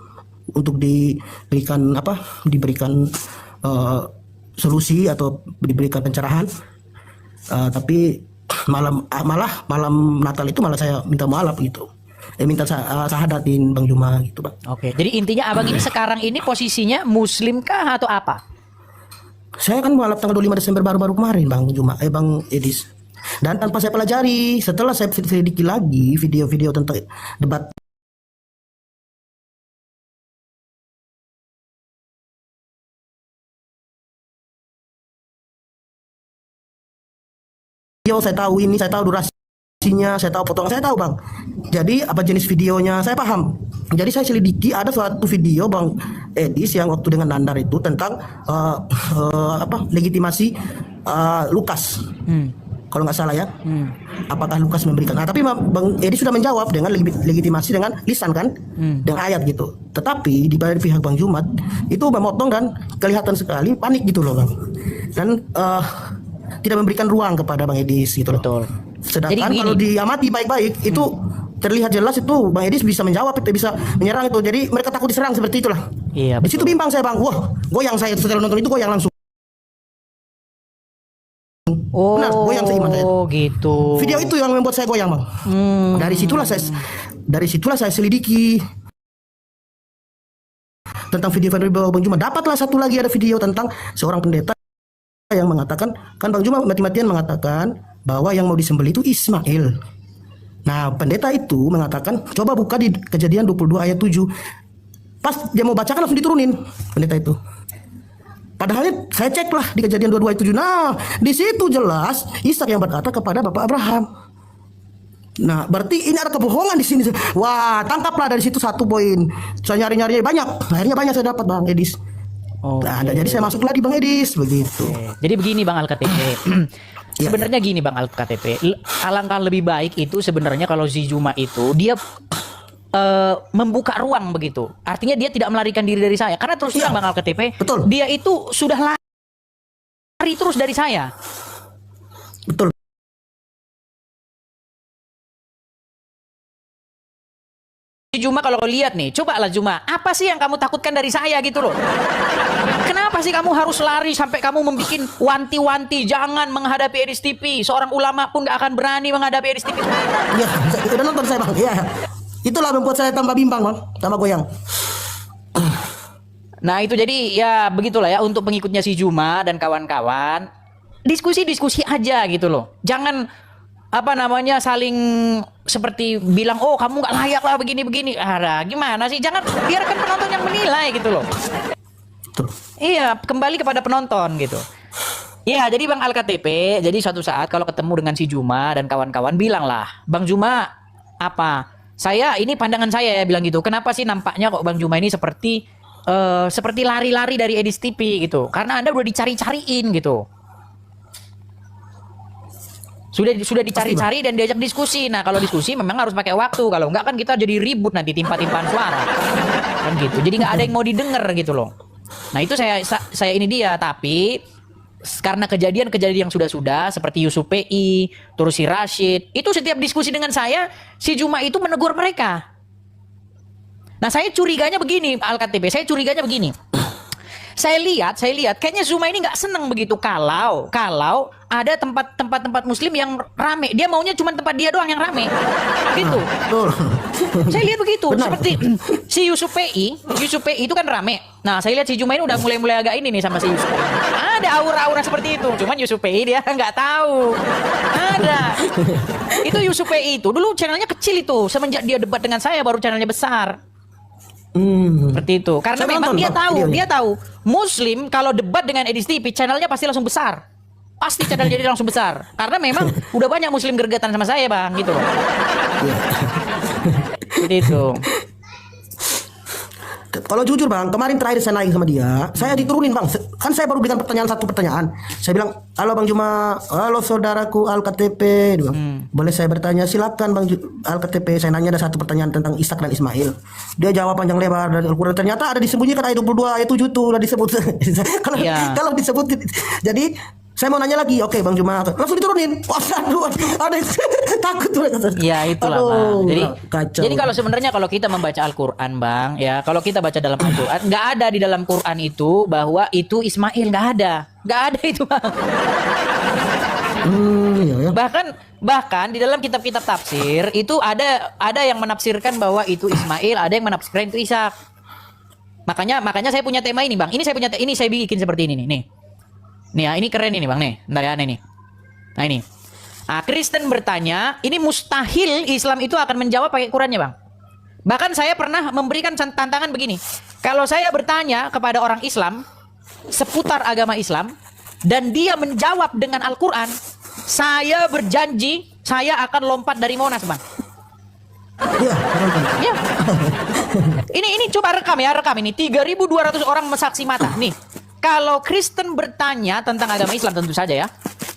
S6: untuk diberikan solusi atau diberikan pencerahan. Tapi malah malam Natal itu malah saya minta mualaf gitu. Minta sahadatin Bang Juma gitu Bang.
S2: Oke, jadi intinya Abang ini sekarang ini posisinya Muslim kah atau apa?
S6: Saya kan mualaf tanggal 25 Desember baru-baru kemarin Bang Juma, Bang Edis. Dan tanpa saya pelajari, setelah saya selidiki lagi video-video tentang debat video, saya tahu ini, saya tahu durasinya, saya tahu potongan, saya tahu bang. Jadi apa jenis videonya saya paham. Jadi saya selidiki ada suatu video bang Edis yang waktu dengan Nandar itu tentang legitimasi Lukas. Kalau nggak salah ya, apakah Lukas memberikan? Nah, tapi Bang Edi sudah menjawab dengan legitimasi dengan lisan kan, dengan ayat gitu. Tetapi di pihak Bang Jumat itu memotong dan kelihatan sekali panik gitu loh bang, dan tidak memberikan ruang kepada Bang Edis gitu loh.
S2: Betul.
S6: Sedangkan kalau diamati baik-baik itu terlihat jelas itu Bang Edis bisa menjawab, itu bisa menyerang itu. Jadi mereka takut diserang seperti itulah.
S2: Iya.
S6: Di situ bimbang saya bang, wah goyang saya setelah nonton itu, goyang langsung.
S2: Oh,
S6: benar, goyang seiman saya.
S2: Gitu.
S6: Video itu yang membuat saya goyang bang. Dari situlah saya selidiki tentang video Bang Juma. Dapatlah satu lagi, ada video tentang seorang pendeta yang mengatakan, kan Bang Juma mati-matian mengatakan bahwa yang mau disembelih itu Ismail. Nah, pendeta itu mengatakan, coba buka di Kejadian 22 ayat 7. Pas dia mau bacakan langsung diturunin pendeta itu. Padahal saya cek lah di Kejadian 22 ayat 7. Nah, di situ jelas Ishak yang berkata kepada Bapak Abraham. Nah, berarti ini ada kebohongan di sini. Wah, tangkaplah dari situ satu poin. Saya nyari-nyari banyak. Akhirnya banyak saya dapat Bang Edis. Nah, jadi saya masuklah di Bang Edis begitu.
S2: Jadi begini Bang Al-KTP. Sebenarnya gini Bang Al-KTP, alangkah lebih baik itu sebenarnya kalau si Juma itu dia membuka ruang begitu. Artinya dia tidak melarikan diri dari saya. Karena terus terang Bang Al-KTP,
S6: betul.
S2: Dia itu sudah lari terus dari saya.
S6: Betul.
S2: Juma kalau kau lihat nih, cobalah Juma, apa sih yang kamu takutkan dari saya gitu loh? Kenapa sih kamu harus lari sampai kamu membuat wanti-wanti jangan menghadapi Edis TV? Seorang ulama pun gak akan berani menghadapi Edis TV.
S6: Iya, udah nonton saya bang. Iya, itulah membuat saya tambah bimbang bang, tambah goyang.
S2: Nah itu jadi ya begitulah ya untuk pengikutnya si Juma dan kawan-kawan, diskusi-diskusi aja gitu loh. Jangan saling seperti bilang, oh kamu nggak layak lah begini-begini. Gimana sih? Jangan, biarkan penonton yang menilai gitu loh.
S6: Betul.
S2: Iya, kembali kepada penonton gitu. Iya, jadi Bang Al-KTP, jadi suatu saat kalau ketemu dengan si Juma dan kawan-kawan, bilanglah, Bang Juma, ini pandangan saya ya bilang gitu. Kenapa sih nampaknya kok Bang Juma ini seperti lari-lari dari Edis TV gitu? Karena Anda udah dicari-cariin gitu. Sudah dicari-cari dan diajak diskusi. Nah, kalau diskusi memang harus pakai waktu. Kalau enggak kan kita jadi ribut nanti timpa-timpaan suara. Kan gitu. Jadi nggak ada yang mau didengar gitu loh. Nah, itu saya ini dia, tapi karena kejadian-kejadian yang sudah-sudah seperti Yusuf PI, terus si Rashid, itu setiap diskusi dengan saya, si Juma itu menegur mereka. Nah, saya curiganya begini, Al-KTP, Saya lihat kayaknya Zuma ini nggak seneng begitu kalau ada tempat muslim yang rame. Dia maunya cuma tempat dia doang yang rame. Gitu. Saya lihat begitu. Benar. Seperti si Yusuf PI itu kan rame. Nah, saya lihat si Juma ini udah mulai agak ini nih sama si Yusuf PI. Ada aura-aura seperti itu. Cuman Yusuf PI dia nggak tahu. Ada. Itu Yusuf PI itu dulu channelnya kecil itu. Semenjak dia debat dengan saya baru channelnya besar. Seperti itu. Karena memang dia tahu Muslim kalau debat dengan Edis TV channelnya pasti langsung besar. Pasti channel jadi langsung besar. Karena memang udah banyak Muslim gergetan sama saya bang, gitu loh. Seperti itu.
S6: Kalau jujur bang, kemarin terakhir saya naik sama dia, saya diturunin bang. Kan saya baru berikan satu pertanyaan. Saya bilang, halo Bang Juma, halo saudaraku Al-KTP. Boleh saya bertanya? Silakan Bang Al-KTP. Saya nanya ada satu pertanyaan tentang Ishak dan Ismail. Dia jawab panjang lebar dari Al-Quran. Ternyata ada disembunyikan ayat 22 ayat 7 tuh udah disebut. Kalau disebut, jadi saya mau nanya lagi, oke Bang Juma, langsung diturunin. Waduh, ada takut tuh.
S2: Ya itulah bang. Jadi kalau sebenarnya kalau kita membaca Al-Quran bang, ya kalau kita baca dalam Al-Quran, nggak ada di dalam Quran itu bahwa itu Ismail, nggak ada itu bang. Bahkan di dalam kitab-kitab tafsir itu ada yang menafsirkan bahwa itu Ismail, ada yang menafsirkan itu Ishak. Makanya saya punya tema ini bang. Ini saya bikin seperti ini nih. Nih ya, ini keren ini bang nih. Bentar ya nih. Nah ini. Kristen bertanya, ini mustahil Islam itu akan menjawab pakai Qurannya, Bang. Bahkan saya pernah memberikan tantangan begini. Kalau saya bertanya kepada orang Islam seputar agama Islam dan dia menjawab dengan Al-Quran, saya berjanji saya akan lompat dari Monas, Bang.
S6: Iya, penonton.
S2: Ya. Ini coba rekam ini 3.200 orang saksi mata. Nih, kalau Kristen bertanya tentang agama Islam tentu saja ya,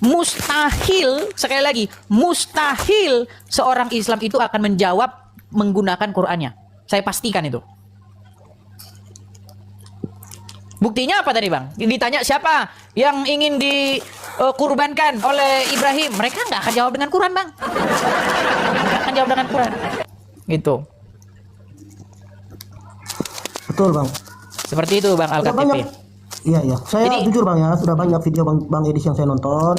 S2: mustahil, sekali lagi, mustahil seorang Islam itu akan menjawab menggunakan Qur'annya. Saya pastikan itu. Buktinya apa tadi, Bang? Ditanya siapa yang ingin dikurbankan oleh Ibrahim, mereka nggak akan jawab dengan Quran, Bang. Nggak akan jawab dengan Quran. Gitu.
S6: Betul, Bang.
S2: Seperti itu, Bang
S6: Sudah
S2: Al-KTP.
S6: banyak. Iya, iya. Saya
S2: Jadi-
S6: jujur, Bang, ya, sudah banyak video Bang Edis yang saya nonton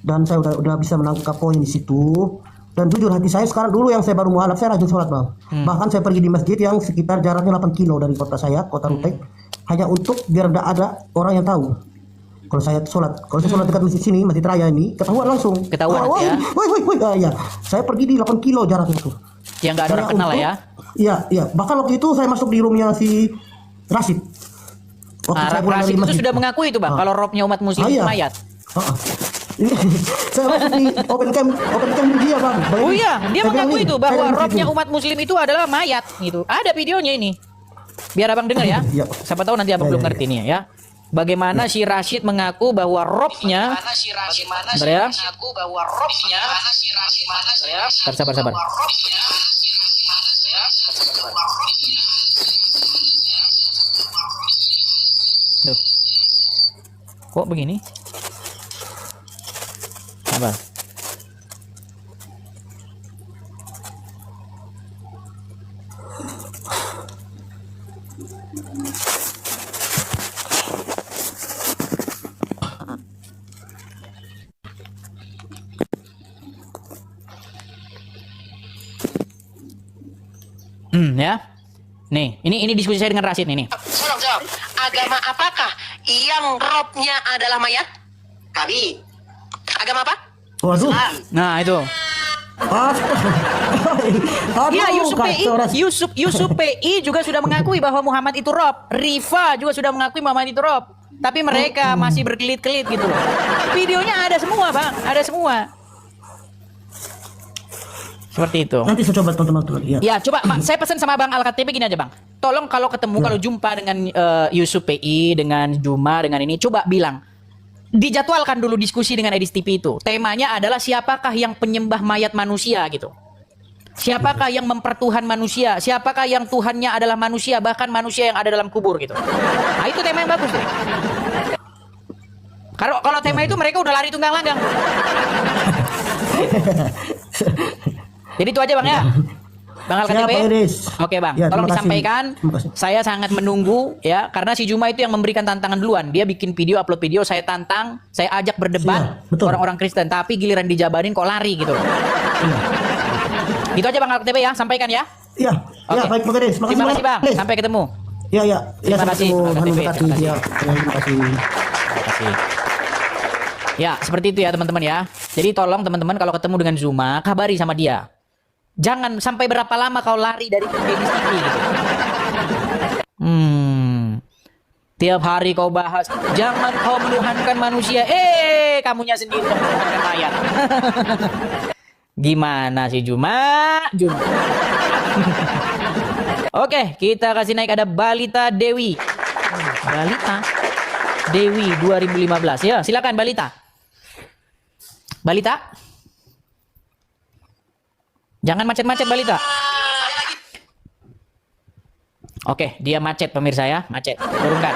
S6: dan saya udah bisa menangkap poin di situ. Dan jujur hati saya sekarang, dulu yang saya baru mualaf, saya rajin sholat, Bang. Bahkan saya pergi di masjid yang sekitar jaraknya 8 kilo dari kota saya, kota Rutek, hanya untuk biar tidak ada orang yang tahu kalau saya sholat. Kalau saya sholat dekat masjid sini, Masjid Raya ini, ketahuan langsung.
S2: Ketahuan,
S6: Wah,
S2: ya.
S6: Woi, ya. Saya pergi di 8 kilo jaraknya itu.
S2: Yang nggak ada orang
S6: Hanya
S2: kenal lah
S6: untuk-
S2: ya.
S6: Iya, iya. Bahkan waktu itu saya masuk di roomnya si Rashid. Waktu saya pulang
S2: Rashid
S6: dari
S2: itu
S6: masjid.
S2: sudah mengakui itu, Bang, kalau robnya umat muslim itu
S6: iya.
S2: mayat.
S6: Ini saya masuk di open cam dia, Bang.
S2: Oh iya, dia
S6: Saya bilang
S2: mengakui
S6: nih,
S2: itu
S6: saya
S2: bahwa
S6: bilang
S2: robnya
S6: gitu.
S2: umat muslim itu adalah mayat gitu. Ada videonya ini. Biar Abang dengar ya.
S6: Iya.
S2: Siapa tahu nanti Abang
S6: Ya,
S2: belum
S6: ya,
S2: ngerti nih ya. Bagaimana si Rashid mengaku bahwa robnya Bentar ya. Sabar. Tuh. Kok begini? Sabar. Ya. Nih, ini diskusi saya dengan Rashid nih.
S8: Tolong jawab. Agama apakah yang robnya adalah mayat? Kami. Agama apa?
S6: Waduh.
S2: Nah, itu.
S6: Aduh,
S2: Iya, Yusuf PI,
S6: kacau, Ras.
S2: Yusuf PI juga sudah mengakui bahwa Muhammad itu rob. Rifa juga sudah mengakui Muhammad itu rob. Tapi mereka masih berkelit-kelit gitu loh. Videonya ada semua, Bang. Ada semua. Seperti itu.
S6: Nanti saya coba tonton lagi. Ya.
S2: Ya, coba Pak, saya pesan sama Bang Al-KTP gini aja, Bang. Tolong kalau ketemu, kalau jumpa dengan Yusuf PI, dengan Juma, dengan ini, coba bilang. Dijadwalkan dulu diskusi dengan Edis TV itu. Temanya adalah siapakah yang penyembah mayat manusia gitu. Siapakah yang mempertuhan manusia? Siapakah yang Tuhannya adalah manusia, bahkan manusia yang ada dalam kubur gitu. Nah, itu tema yang bagus tuh. Kalau tema itu mereka udah lari tunggang langgang. Jadi itu aja, Bang ya. Bang Al-KTP.
S6: Siap, Pak Edis.
S2: Oke, Bang.
S6: Ya,
S2: Tolong
S6: terima kasih.
S2: disampaikan.
S6: Terima kasih.
S2: Saya sangat menunggu ya, karena si Juma itu yang memberikan tantangan duluan. Dia bikin video, upload video, saya tantang, saya ajak berdebat
S6: Iya, betul.
S2: orang-orang Kristen, tapi giliran dijabarin kok lari gitu. Itu aja Bang Al-KTP ya, sampaikan ya.
S6: Iya,
S2: Oke.
S6: ya, baik, Pak Edis.
S2: Terima kasih, Bang.
S6: Edis.
S2: Sampai ketemu.
S6: Ya, ya.
S2: Terima
S6: sampai
S2: kasih,
S6: ketemu.
S2: Pak
S6: Tuhan
S2: KTP.
S6: memberkati.
S2: Terima kasih.
S6: Ya, terima kasih.
S2: Terima kasih. Ya, seperti itu ya teman-teman ya. Jadi tolong teman-teman kalau ketemu dengan Zuma, kabari sama dia. Jangan sampai berapa lama kau lari dari Edis TV gitu. Tiap hari kau bahas, jangan kau menuhankan manusia. Kamunya sendiri yang menuhankan mayat. Gimana sih Juma? Oke, kita kasih naik ada Balita Dewi. Balita Dewi 2015. Ya, silakan Balita. Balita. Jangan macet-macet Balita. Oke, dia macet pemirsa ya, macet. Turunkan.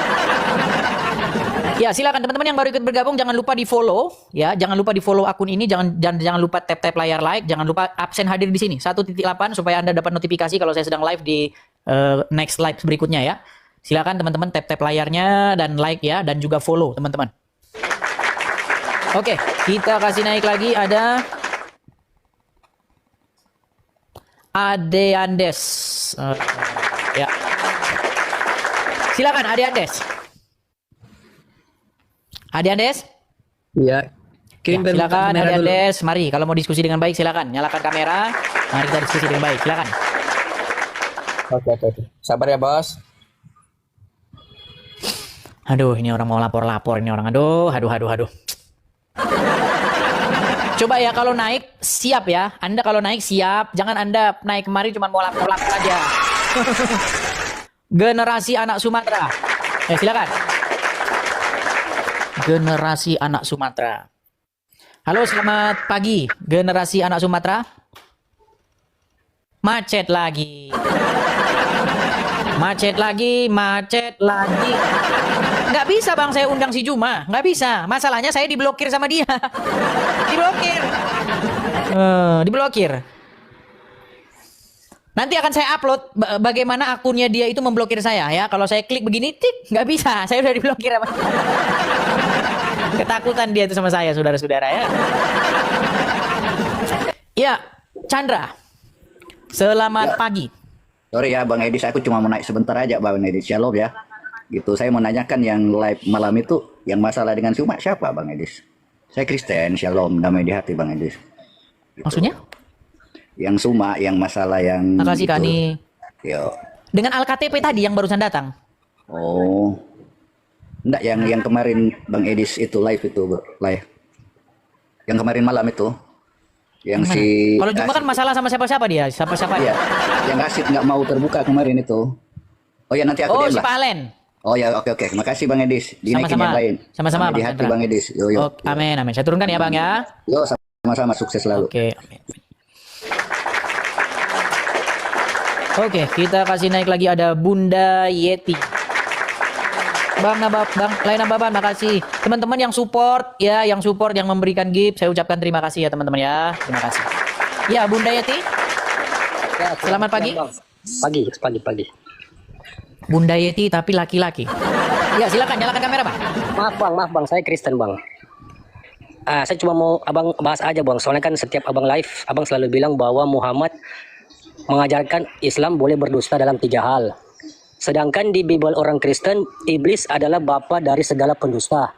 S2: Ya, silakan teman-teman yang baru ikut bergabung jangan lupa di-follow ya, jangan lupa di-follow akun ini, jangan lupa tap-tap layar like, jangan lupa absen hadir di sini 1.8 supaya Anda dapat notifikasi kalau saya sedang live di next live berikutnya ya. Silakan teman-teman tap-tap layarnya dan like ya, dan juga follow teman-teman. Oke, kita kasih naik lagi ada Ade Andes. Ya. Silakan Ade Andes. Ade Andes?
S5: Iya.
S6: Kevin buka
S2: silakan
S6: kamera dulu.
S2: Andes, mari kalau mau diskusi dengan baik silakan nyalakan kamera. Mari kita diskusi dengan baik, silakan.
S4: Oke. Sabar ya, Bos.
S2: Aduh, ini orang mau lapor ini orang. Aduh. Coba ya kalau naik siap ya. Anda kalau naik siap, jangan Anda naik kemari cuma mau lapor aja. Generasi anak Sumatera. Silakan. Generasi anak Sumatera. Halo, selamat pagi. Generasi anak Sumatera. Macet lagi. Nggak bisa bang, saya undang si Juma. Nggak bisa. Masalahnya saya diblokir sama dia. Diblokir. Nanti akan saya upload bagaimana akunnya dia itu memblokir saya ya. Kalau saya klik begini, tik, nggak bisa. Saya udah diblokir sama dia. Ketakutan dia itu sama saya, saudara-saudara ya. Ya, Chandra. Selamat pagi.
S9: Sorry ya Bang Edis, aku cuma mau naik sebentar aja Bang Edis. Shalom ya. Gitu, saya mau nanyakan yang live malam itu, yang masalah dengan Suma siapa Bang Edis? Saya Kristen, Shalom, damai di hati Bang Edis. Gitu.
S2: Maksudnya?
S9: Yang Suma, yang masalah yang
S2: Makasih
S9: itu.
S2: Kani.
S9: Yo.
S2: Dengan Al-KTP tadi yang barusan datang.
S9: Oh. Enggak, yang kemarin Bang Edis itu live itu, live. Yang kemarin malam itu. Yang si
S2: Kalau Juma kan masalah sama siapa-siapa dia, siapa-siapa
S9: Iya. Yang Asid nggak mau terbuka kemarin itu. Oh ya nanti aku
S2: Oh,
S9: DM
S2: si
S9: lah.
S2: Pak Alen.
S9: Oh ya, oke. Makasih Bang Edis. Dinaikin
S2: Sama-sama.
S9: yang lain.
S2: Sama-sama,
S9: Damai di
S2: Bang
S9: hati
S2: Chandra.
S9: Bang Edis. Yo.
S2: Amin. Saya turunkan ya Bang ya.
S9: Yo, sama-sama sukses selalu.
S2: Oke, amin. Oke, kita kasih naik lagi ada Bunda Yeti. Bang Lain Nababan, makasih. Teman-teman yang support ya, yang memberikan gift, saya ucapkan terima kasih ya teman-teman ya. Terima kasih. Ya, Bunda Yeti. Selamat pagi.
S10: Pagi.
S2: Bunda Yeti tapi laki-laki. Ya, silakan nyalakan kamera, Bang.
S10: Maaf bang, saya Kristen bang. Saya cuma mau abang bahas aja bang, soalnya kan setiap abang live, abang selalu bilang bahwa Muhammad mengajarkan Islam boleh berdusta dalam 3 hal. Sedangkan di Bible orang Kristen, iblis adalah bapa dari segala pendusta.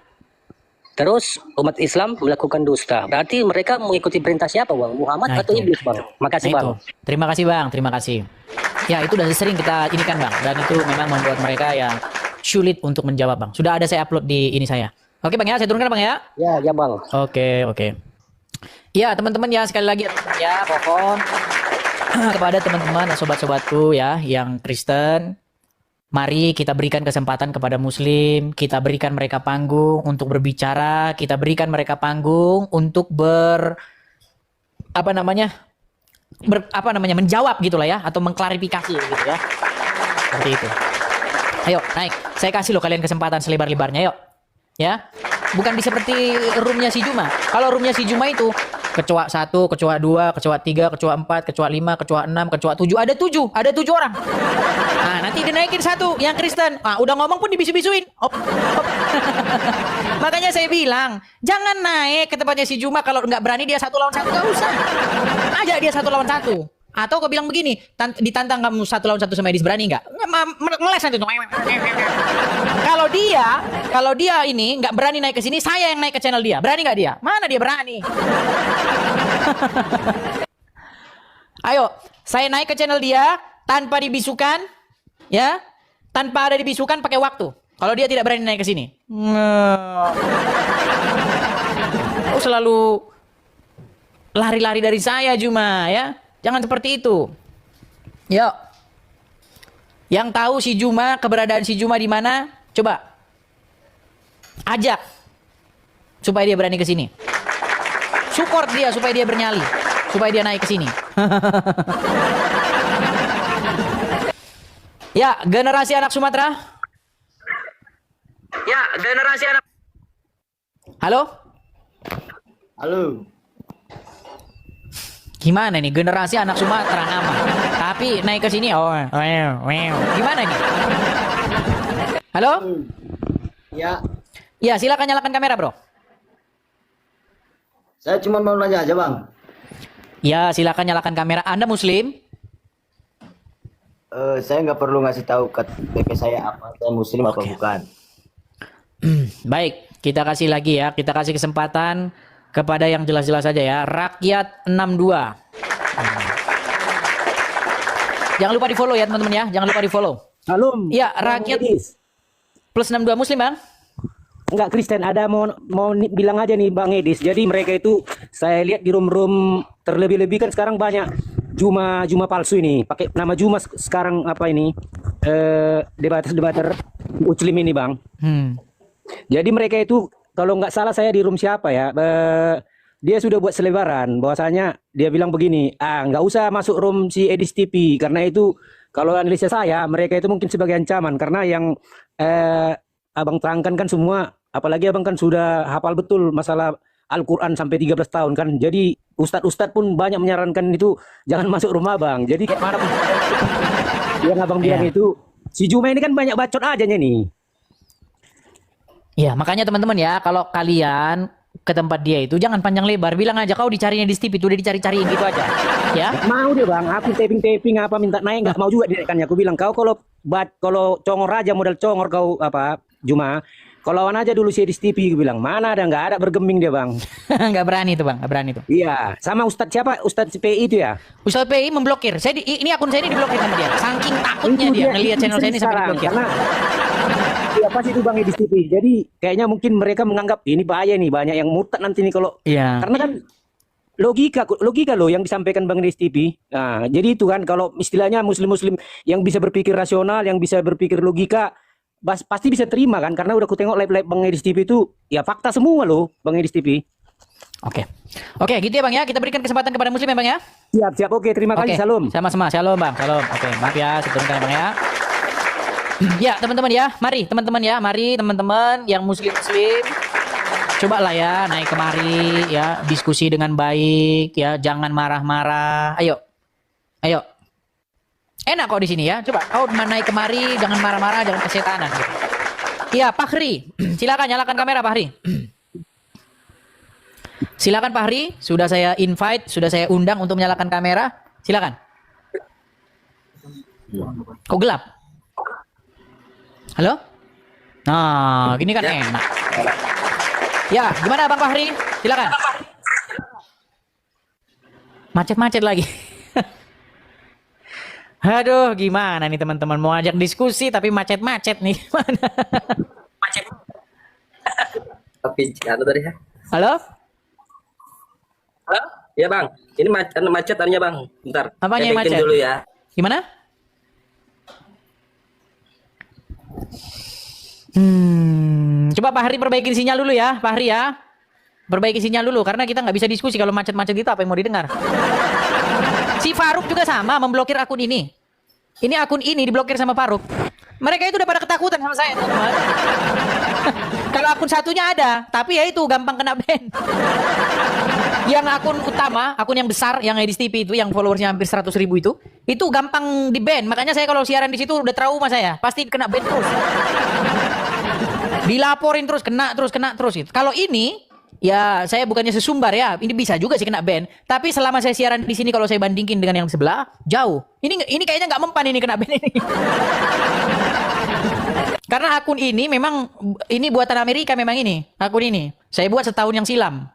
S10: Terus umat Islam melakukan dusta. Berarti mereka mengikuti perintah siapa bang? Muhammad atau iblis bang? Makasih bang.
S2: Terima kasih Bang, terima kasih. Ya, itu udah sering kita ini kan Bang, dan itu memang membuat mereka yang sulit untuk menjawab Bang. Sudah ada saya upload di ini saya. Oke Bang ya, saya turunkan Bang ya.
S10: Ya bang.
S2: Oke. Ya teman-teman ya, sekali lagi ya mohon kepada teman-teman sobat-sobatku ya yang Kristen, mari kita berikan kesempatan kepada Muslim, kita berikan mereka panggung untuk berbicara, kita berikan mereka panggung untuk menjawab gitulah ya, atau mengklarifikasi gitu ya. Seperti itu. Ayo naik, saya kasih loh kalian kesempatan selebar-lebarnya, yuk. Ya, bukan seperti roomnya si Juma. Kalau roomnya si Juma itu kecoa 1, kecoa 2, kecoa 3, kecoa 4, kecoa 5, kecoa 6, kecoa 7. Ada 7 orang. Nah, nanti dinaikin 1 yang Kristen. Udah ngomong pun dibisu-bisuin. Makanya saya bilang, jangan naik ke tempatnya si Juma kalau nggak berani dia 1 lawan 1, nggak usah. Ajak dia 1 lawan 1. Atau kau bilang begini, ditantang kamu 1 lawan 1 sama Edis, berani nggak? Ngeles nanti tuh. Kalau dia ini nggak berani naik ke sini, saya yang naik ke channel dia. Berani nggak dia? Mana dia berani? Ayo, saya naik ke channel dia tanpa dibisukan, ya, tanpa ada dibisukan, pakai waktu. Kalau dia tidak berani naik ke sini, selalu lari-lari dari saya Juma, ya. Jangan seperti itu. Yuk. Yang tahu si Juma, keberadaan si Juma di mana? Coba ajak supaya dia berani ke sini. Support dia supaya dia bernyali, supaya dia naik ke sini. Ya, generasi anak Sumatera. Halo? Gimana nih generasi anak Sumatera nama? Tapi naik ke sini, gimana nih? Halo? Ya, silakan nyalakan kamera, bro.
S11: Saya cuma mau nanya aja, Bang.
S2: Ya, silakan nyalakan kamera. Anda Muslim?
S11: Saya nggak perlu ngasih tahu KTP saya apa, saya Muslim apa bukan.
S2: Baik, kita kasih lagi ya. Kita kasih kesempatan kepada yang jelas-jelas saja ya. Rakyat 62. Jangan lupa di-follow ya teman-teman ya. Jangan lupa di-follow.
S12: Salam.
S2: Ya, rakyat plus 62 muslim, Bang.
S12: Enggak Kristen, ada mau bilang aja nih Bang Edis. Jadi mereka itu saya lihat di room-room terlebih-lebih kan sekarang banyak Juma palsu ini. Pakai nama Juma sekarang apa ini? Debater muslim ini, Bang. Jadi mereka itu kalau nggak salah saya di room siapa ya? Dia sudah buat selebaran bahwasanya dia bilang begini, nggak usah masuk room si Edis TV karena itu kalau analisa saya mereka itu mungkin sebagai ancaman karena yang abang terangkan kan semua, apalagi abang kan sudah hafal betul masalah Al-Quran sampai 13 tahun kan. Jadi ustadz-ustadz pun banyak menyarankan itu jangan masuk rumah bang. Jadi kayak mana pun yang abang bilang itu, si Juma ini kan banyak bacot aja nih.
S2: Ya makanya teman-teman ya, kalau kalian ke tempat dia itu jangan panjang lebar, bilang aja kau dicarinya di TV itu udah dicari-cariin gitu aja. Ya.
S12: Mau dia bang, aku taping apa minta naik nggak mau juga dinaikannya. Aku bilang kau kalau congor aja modal congor kau apa Juma. Kalau lawan aja dulu si Edis TV, gue bilang mana ada nggak ada bergeming dia bang.
S2: Nggak berani tuh bang, nggak berani tuh.
S12: Iya, sama Ustadz siapa? Ustadz PI itu ya.
S2: Ustadz PI memblokir. Ini akun saya ini diblokir sama dia. Saking takutnya dia ngelihat channel saya ini sampai diblokir.
S12: Karena ya pas itu bang Edis TV. Jadi kayaknya mungkin mereka menganggap ini bahaya nih, banyak yang murtad nanti nih kalau.
S2: Iya.
S12: Karena kan logika loh yang disampaikan bang Edis TV. Nah, jadi itu kan kalau istilahnya muslim-muslim yang bisa berpikir rasional, yang bisa berpikir logika, pasti bisa terima kan, karena udah aku tengok live Bang Edis TV itu ya fakta semua loh Bang Edis TV.
S2: Oke gitu ya bang ya, kita berikan kesempatan kepada muslim ya bang ya.
S12: Siap oke, terima kasih. Salam
S2: sama-sama, shalom bang, shalom. Oke, maaf ya sebentar bang ya. Ya teman-teman ya, mari teman-teman yang muslim cobalah ya naik kemari ya, diskusi dengan baik ya, jangan marah-marah. Ayo enak kok di sini ya. Coba kau naik kemari, jangan marah-marah, jangan kesetanan. Iya, Fahri. Silakan nyalakan kamera, Fahri. Silakan Fahri, sudah saya invite, sudah saya undang untuk menyalakan kamera. Silakan. Kok gelap? Halo? Nah, gini kan enak. Ya, gimana Bang Fahri? Silakan. Macet-macet lagi. Aduh, gimana nih teman-teman, mau ajak diskusi tapi macet-macet nih. Mana? Macet.
S13: Tapi tadi ya.
S2: Halo?
S13: Halo? Ya bang, ini macet tadinya bang. Bentar.
S2: Apanya yang macet?
S13: Dulu ya.
S2: Gimana? Coba Pak Hari perbaikin sinyal dulu ya, Pak Hari ya. Perbaiki sinyal dulu karena kita nggak bisa diskusi kalau macet-macet gitu, apa yang mau didengar. Si Faruk juga sama memblokir akun ini. Ini akun ini diblokir sama Faruk. Mereka itu udah pada ketakutan sama saya, teman-teman. Kalau akun satunya ada, tapi ya itu gampang kena ban. Yang akun utama, akun yang besar, yang Edis TV itu, yang followersnya hampir 100.000 itu gampang di ban. Makanya saya kalau siaran di situ udah trauma saya, pasti kena ban terus. Dilaporin terus, kena terus gitu. Kalau ini ya saya bukannya sesumbar ya, ini bisa juga sih kena ban. Tapi selama saya siaran di sini kalau saya bandingin dengan yang sebelah, jauh. Ini kayaknya nggak mempan ini kena ban ini. Karena akun ini memang ini buatan Amerika memang ini. Akun ini saya buat setahun yang silam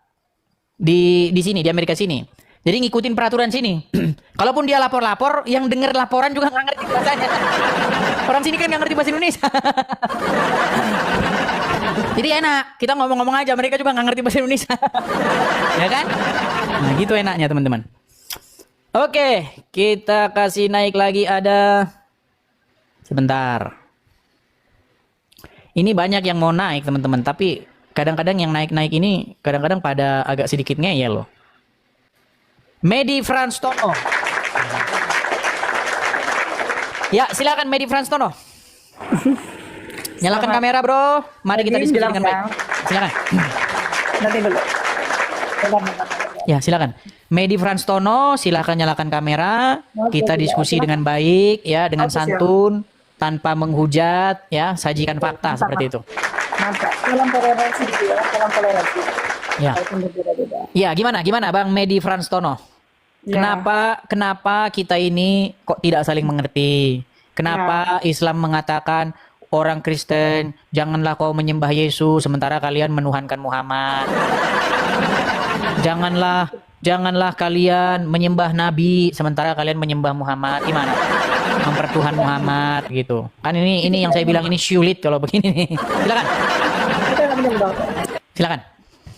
S2: di sini di Amerika sini. Jadi ngikutin peraturan sini. Kalaupun dia lapor-lapor, yang denger laporan juga nggak ngerti bahasanya. Orang sini kan nggak ngerti bahasa Indonesia. Jadi enak, kita ngomong-ngomong aja, mereka juga nggak ngerti bahasa Indonesia. Ya kan? Nah gitu enaknya teman-teman. Oke, kita kasih naik lagi ada. Sebentar. Ini banyak yang mau naik teman-teman, tapi kadang-kadang yang naik-naik ini kadang-kadang pada agak sedikit ngeyel loh. Medi Franstono. Ya silakan Medi Franstono. Nyalakan kamera bro. Mari kita diskusi dengan baik. Silakan.
S14: Nanti dulu.
S2: Ya silakan. Medi Franstono, silakan nyalakan kamera. Kita diskusi dengan baik ya, dengan santun, tanpa menghujat ya, sajikan fakta seperti itu.
S14: Mantap. Dalam toleransi gitu ya, dalam toleransi.
S2: Ya. Ya, gimana Bang Medi Franstono?
S14: Ya.
S2: Kenapa kita ini kok tidak saling mengerti? Kenapa Islam mengatakan orang Kristen janganlah kau menyembah Yesus sementara kalian menuhankan Muhammad? Janganlah kalian menyembah Nabi sementara kalian menyembah Muhammad. Gimana? Mempertuhan Muhammad gitu. Kan ini yang saya bilang ini sulit kalau begini nih. Silakan.
S14: Kita nggak menyembah.
S2: Silakan.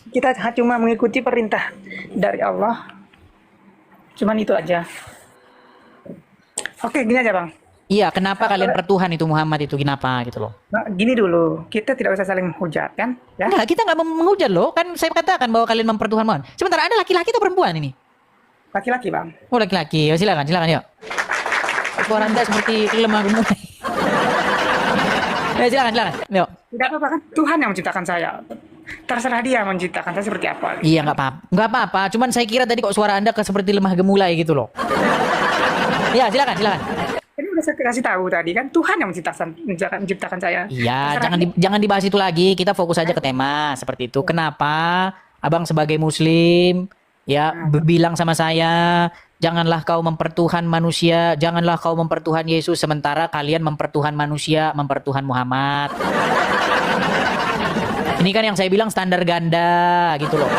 S14: Kita cuma mengikuti perintah dari Allah. Cuman itu aja. Oke, gini aja Bang.
S2: Iya, kenapa kalian pertuhan itu Muhammad itu? Kenapa gitu loh?
S14: Nah, gini dulu, kita tidak usah saling menghujat kan? Ya?
S2: Enggak, kita nggak menghujat loh. Kan saya katakan bahwa kalian mempertuhan Muhammad. Sementara Anda laki-laki atau perempuan ini?
S14: Laki-laki Bang.
S2: Oh laki-laki. Silakan yuk. Suara Anda seperti lemah gemuk. Silakan. Yuk.
S14: Tidak apa-apa kan? Tuhan yang menciptakan saya. Terserah dia menciptakan saya seperti apa.
S2: Iya nggak apa-apa. Cuman saya kira tadi kok suara Anda seperti lemah gemulai gitu loh. Ya silakan.
S14: Ini udah saya kasih tahu tadi kan Tuhan yang menciptakan saya.
S2: Iya, jangan dibahas itu lagi. Kita fokus aja ke tema seperti itu. Kenapa Abang sebagai Muslim ya bilang sama saya, janganlah kau mempertuhan manusia, janganlah kau mempertuhan Yesus sementara kalian mempertuhan manusia, mempertuhan Muhammad. Ini kan yang saya bilang standar ganda gitu loh.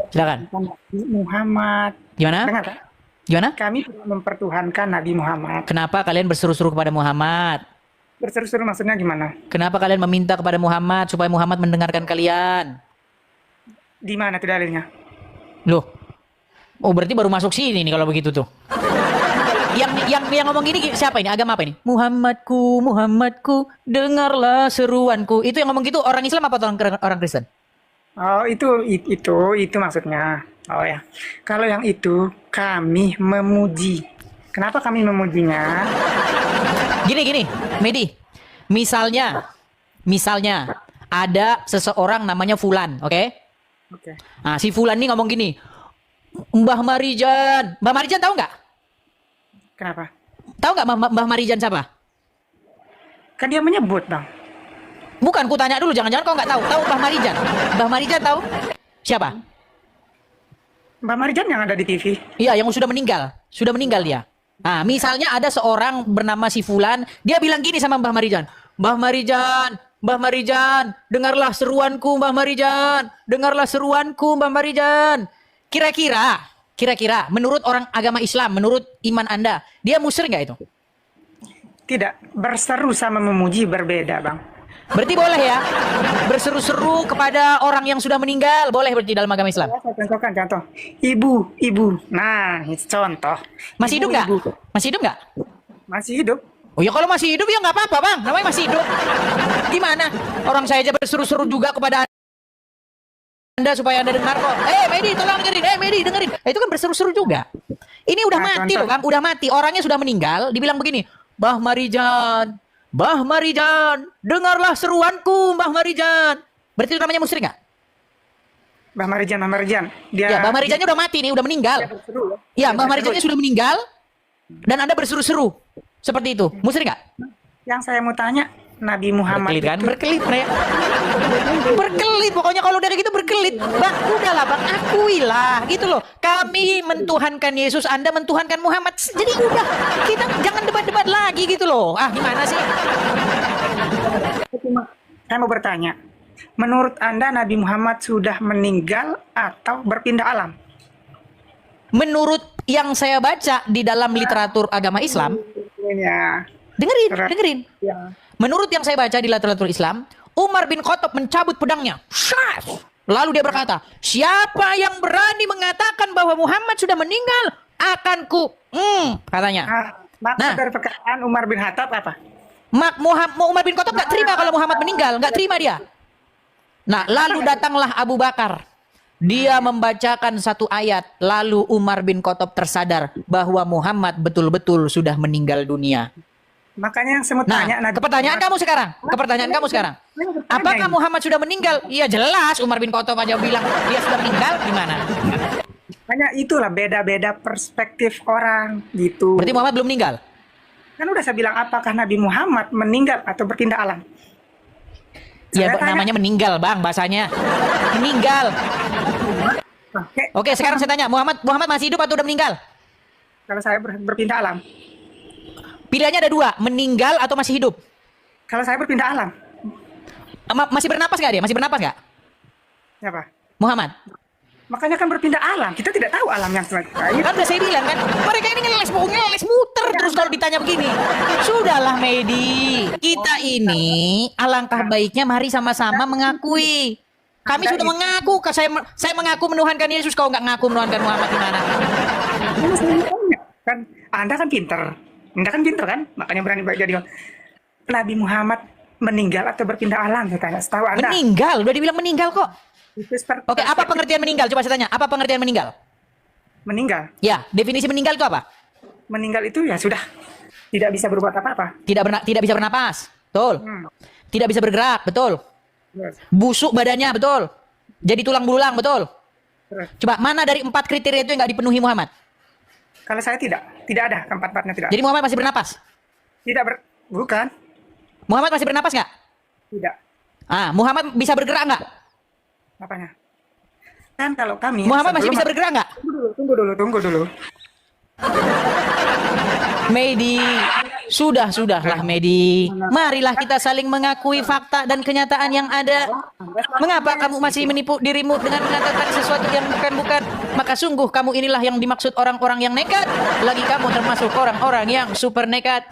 S2: Silakan.
S14: Muhammad.
S2: Gimana?
S14: Dengar, Pak?
S2: Gimana?
S14: Kami tidak mempertuhankan Nabi Muhammad.
S2: Kenapa kalian berseru-seru kepada Muhammad?
S14: Berseru-seru maksudnya gimana?
S2: Kenapa kalian meminta kepada Muhammad supaya Muhammad mendengarkan kalian?
S14: Di mana tuh dalilnya?
S2: Loh. Oh, berarti baru masuk sini nih kalau begitu tuh. Yang ngomong gini siapa ini? Agama apa ini? Muhammadku, dengarlah seruanku. Itu yang ngomong gitu orang Islam apa orang Kristen?
S14: Oh, itu maksudnya. Oh ya. Kalau yang itu kami memuji. Kenapa kami memujinya?
S2: Gini, Medi. Misalnya ada seseorang namanya Fulan, oke?
S14: Oke.
S2: Nah, si Fulan nih ngomong gini. Mbah Marijan tahu nggak?
S14: Kenapa?
S2: Tahu nggak Mbah Marijan siapa?
S14: Kan dia menyebut, Bang.
S2: Bukan, ku tanya dulu, jangan-jangan kau nggak tahu. Tahu Mbah Marijan? Mbah Marijan tahu? Siapa?
S14: Mbah Marijan yang ada di TV.
S2: Iya, yang sudah meninggal. Sudah meninggal dia. Nah, misalnya ada seorang bernama si Fulan, dia bilang gini sama Mbah Marijan. Mbah Marijan, dengarlah seruanku Mbah Marijan. Dengarlah seruanku Mbah Marijan. Kira-kira menurut orang agama Islam, menurut iman Anda, dia musyrik nggak itu?
S14: Tidak, berseru sama memuji berbeda, Bang.
S2: Berarti boleh ya? Berseru-seru kepada orang yang sudah meninggal, boleh berarti dalam agama Islam?
S14: Saya contohkan contoh. Ibu. Nah, itu contoh.
S2: Masih hidup nggak? Masih hidup nggak?
S14: Masih hidup.
S2: Oh ya kalau masih hidup ya nggak apa-apa Bang, namanya masih hidup. Gimana? Orang saya aja berseru-seru juga kepada Anda supaya Anda dengar kok. Medi tolong dengerin, Medi dengerin. Itu kan berseru-seru juga. Ini udah mati loh Bang, udah mati. Orangnya sudah meninggal, dibilang begini, Mbah Marijan, dengarlah seruanku, Mbah Marijan. Berarti itu namanya musyrik nggak?
S14: Mbah Marijan.
S2: Ya, Mbah Marijannya udah mati nih, udah meninggal. Iya, Mbah Marijannya sudah meninggal, dan Anda berseru-seru seperti itu. Musyrik nggak?
S14: Yang saya mau tanya, Nabi Muhammad
S2: berkelit kan? Berkelit, pokoknya kalau udah gitu berkelit. Bang, udahlah Bang, akuilah gitu loh. Kami mentuhankan Yesus, Anda mentuhankan Muhammad. Jadi udah, kita jangan debat-debat lagi gitu loh. Ah, gimana sih?
S14: Saya mau bertanya, menurut Anda Nabi Muhammad sudah meninggal atau berpindah alam?
S2: Menurut yang saya baca di dalam literatur agama Islam, dengerin.
S14: Ya.
S2: Menurut yang saya baca di literatur Islam, Umar bin Khattab mencabut pedangnya. Lalu dia berkata, siapa yang berani mengatakan bahwa Muhammad sudah meninggal, akan katanya.
S14: Maksud dari perkataan Umar bin Khattab apa?
S2: Umar bin Khattab nggak terima kalau Muhammad meninggal, nggak terima dia. Nah, lalu datanglah Abu Bakar. Dia membacakan satu ayat, lalu Umar bin Khattab tersadar bahwa Muhammad betul-betul sudah meninggal dunia.
S14: Makanya yang saya mau tanya.
S2: Ke pertanyaan kamu sekarang. Apakah Muhammad sudah meninggal? Iya jelas, Umar bin Khattab aja bilang dia sudah meninggal, gimana?
S14: Hanya itulah beda-beda perspektif orang gitu.
S2: Berarti Muhammad belum meninggal?
S14: Kan udah saya bilang apakah Nabi Muhammad meninggal atau berpindah alam?
S2: Ya namanya meninggal Bang, bahasanya. Meninggal. Oke, sekarang saya tanya, Muhammad masih hidup atau udah meninggal?
S14: Kalau saya berpindah alam.
S2: Pilihannya ada dua, meninggal atau masih hidup?
S14: Kalau saya berpindah alam.
S2: Masih bernapas nggak dia? Masih bernapas nggak?
S14: Siapa?
S2: Muhammad?
S14: Makanya kan berpindah alam. Kita tidak tahu alam yang terakhir.
S2: Kan udah saya bilang kan, mereka ini ngeles muter terus kalau ditanya begini. Sudahlah Medi, kita ini alangkah baiknya mari sama-sama mengakui. Kami sudah mengaku, saya mengaku menuhankan Yesus, kau nggak ngaku menuhankan Muhammad gimana?
S14: Kan Anda kan pinter. Anda kan pinter kan? Makanya berani jadi Nabi Muhammad meninggal atau berpindah alam, saya tanya. Setahu Anda.
S2: Meninggal, udah dibilang meninggal kok. Oke, apa pengertian meninggal? Coba saya tanya, apa pengertian meninggal?
S14: Meninggal?
S2: Ya, definisi meninggal itu apa?
S14: Meninggal itu ya sudah tidak bisa berbuat apa-apa.
S2: Tidak bisa bernapas, betul. Tidak bisa bergerak, betul.
S14: Yes.
S2: Busuk badannya, betul. Jadi tulang belulang, betul.
S14: Terus.
S2: Coba mana dari 4 kriteria itu yang nggak dipenuhi Muhammad?
S14: Kalau saya tidak ada keempat-empatnya tidak.
S2: Jadi Muhammad masih bernapas?
S14: Bukan.
S2: Muhammad masih bernapas nggak?
S14: Tidak.
S2: Muhammad bisa bergerak nggak?
S14: Apanya? Kan kalau kami
S2: Muhammad masih bisa bergerak nggak?
S14: Tunggu dulu.
S2: Medi, sudahlah Medi. Marilah kita saling mengakui fakta dan kenyataan yang ada. Mengapa kamu masih menipu dirimu dengan mengatakan sesuatu yang bukan-bukan? Maka sungguh kamu inilah yang dimaksud orang-orang yang nekat. Lagi kamu termasuk orang-orang yang super nekat.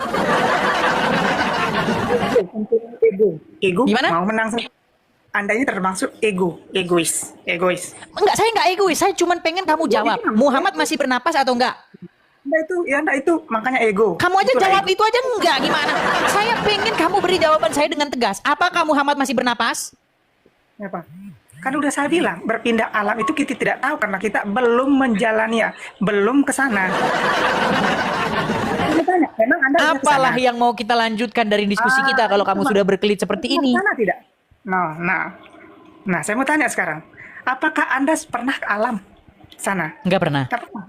S14: Ego.
S2: Gimana?
S14: Mau menang. Anda ini termasuk egois.
S2: Enggak, saya enggak egois. Saya cuma pengen kamu jawab. Muhammad masih bernapas atau enggak?
S14: Anda itu makanya ego.
S2: Kamu aja jawab itu aja enggak, gimana? Saya pengen kamu beri jawaban saya dengan tegas. Apakah Muhammad masih bernapas?
S14: Apa? Kan udah saya bilang, berpindah alam itu kita tidak tahu karena kita belum menjalani, belum ke sana. Memang Anda
S2: apalah yang mau kita lanjutkan dari diskusi kita kalau kamu sudah berkelit seperti ini?
S14: Sana tidak? Nah, saya mau tanya sekarang. Apakah Anda pernah ke alam sana?
S2: Enggak pernah.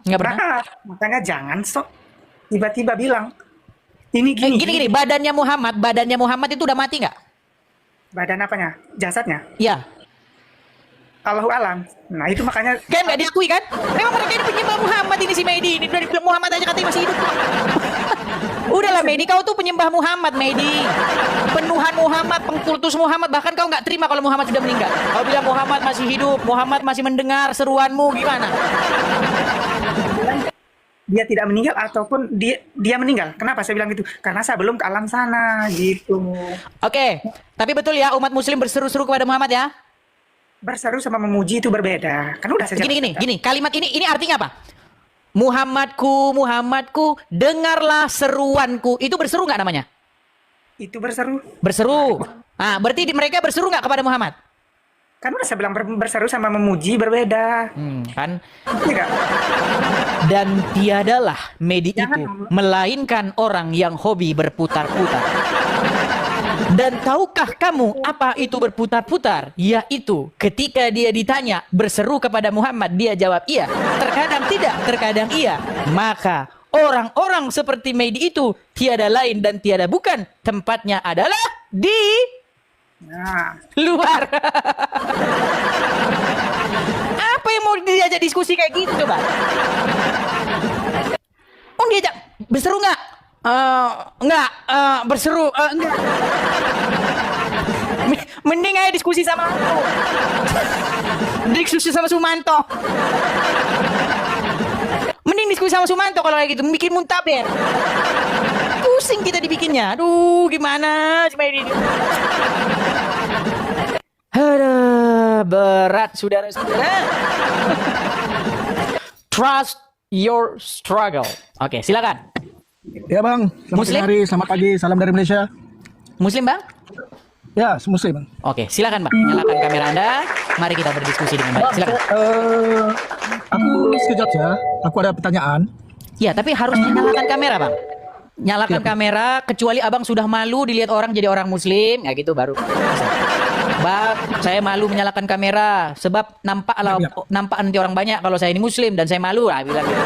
S2: Enggak pernah.
S14: Makanya jangan sok tiba-tiba bilang ini gini.
S2: Badannya Muhammad itu udah mati nggak?
S14: Badan apanya? Jasadnya?
S2: Iya.
S14: Allahu alam. Nah, itu makanya
S2: kan nggak diakui kan? Memang mereka ini penyembah Muhammad ini si Medi. Ini dari Muhammad aja katanya masih hidup. Udahlah Medi, kau tuh penyembah Muhammad Medi. Penuhan Muhammad, pengkultus Muhammad. Bahkan kau nggak terima kalau Muhammad sudah meninggal. Kau bilang Muhammad masih hidup, Muhammad masih mendengar seruanmu, gimana?
S14: Dia tidak meninggal ataupun dia meninggal. Kenapa saya bilang gitu? Karena saya belum ke alam sana gitu.
S2: Oke, tapi betul ya umat muslim berseru-seru kepada Muhammad ya?
S14: Berseru sama memuji itu berbeda. Kan udah saya
S2: Gini, kalimat ini artinya apa? Muhammadku, dengarlah seruanku. Itu berseru nggak namanya?
S14: Itu berseru.
S2: Berseru. Berarti mereka berseru nggak kepada Muhammad?
S14: Kan udah saya bilang berseru sama memuji berbeda.
S2: Kan?
S14: Tidak.
S2: Dan tiadalah Medi itu melainkan orang yang hobi berputar-putar. Dan tahukah kamu apa itu berputar-putar? Yaitu ketika dia ditanya berseru kepada Muhammad, dia jawab iya. Terkadang tidak, terkadang iya. Maka orang-orang seperti Medi itu tiada lain dan tiada bukan. Tempatnya adalah di luar. Apa yang mau diajak diskusi kayak gitu coba? Diajak berseru nggak? Enggak, berseru, enggak. Mending aja diskusi sama aku. Diskusi sama Sumanto. Mending diskusi sama Sumanto kalau kayak gitu, bikin muntaber. Pusing kita dibikinnya. Aduh, gimana cuma ini. Aduh, berat saudara-saudara. Trust your struggle. Oke, silakan.
S15: Ya bang, selamat
S2: Muslim?
S15: hari, selamat pagi, salam dari Malaysia.
S2: Muslim bang?
S15: Ya, Muslim bang.
S2: Oke, silakan bang, nyalakan kamera Anda. Mari kita berdiskusi dengan baik. Silakan.
S15: Aku sekejap ya, aku ada pertanyaan.
S2: Ya, tapi harus nyalakan kamera bang. Nyalakan kamera, kecuali abang sudah malu dilihat orang jadi orang Muslim, ya gitu baru. Bang, saya malu menyalakan kamera sebab nampak nanti orang banyak kalau saya ini Muslim dan saya malu. Bilang gitu.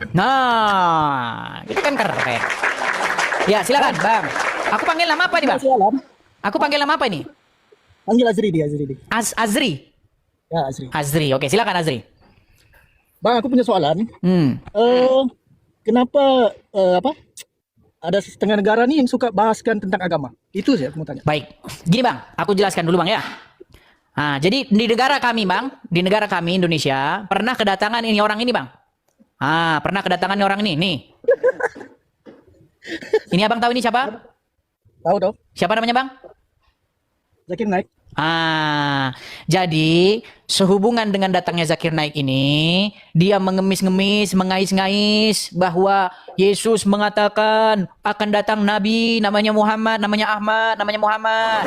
S2: Nah, itu kan keren. Ya, silakan, Bang. Aku panggil nama apa nih, Bang? Aku panggil nama apa ini?
S15: Panggil Azri dia, Azri.
S2: Azri?
S15: Ya, Azri.
S2: Azri, oke. Silakan, Azri.
S15: Bang, aku punya soalan. Kenapa ada setengah negara nih yang suka bahaskan tentang agama. Itu sih aku mau tanya.
S2: Baik, gini Bang, aku jelaskan dulu Bang ya. Nah, jadi di negara kami Bang, di negara kami Indonesia, pernah kedatangan ini orang ini Bang. Pernah kedatangan orang ini, nih. Ini Abang tahu ini siapa?
S15: Tahu dong.
S2: Siapa namanya Bang?
S15: Zakir Naik.
S2: Jadi sehubungan dengan datangnya Zakir Naik ini, dia mengemis-ngemis, mengais-ngais bahwa Yesus mengatakan akan datang Nabi namanya Muhammad, namanya Ahmad, namanya Muhammad.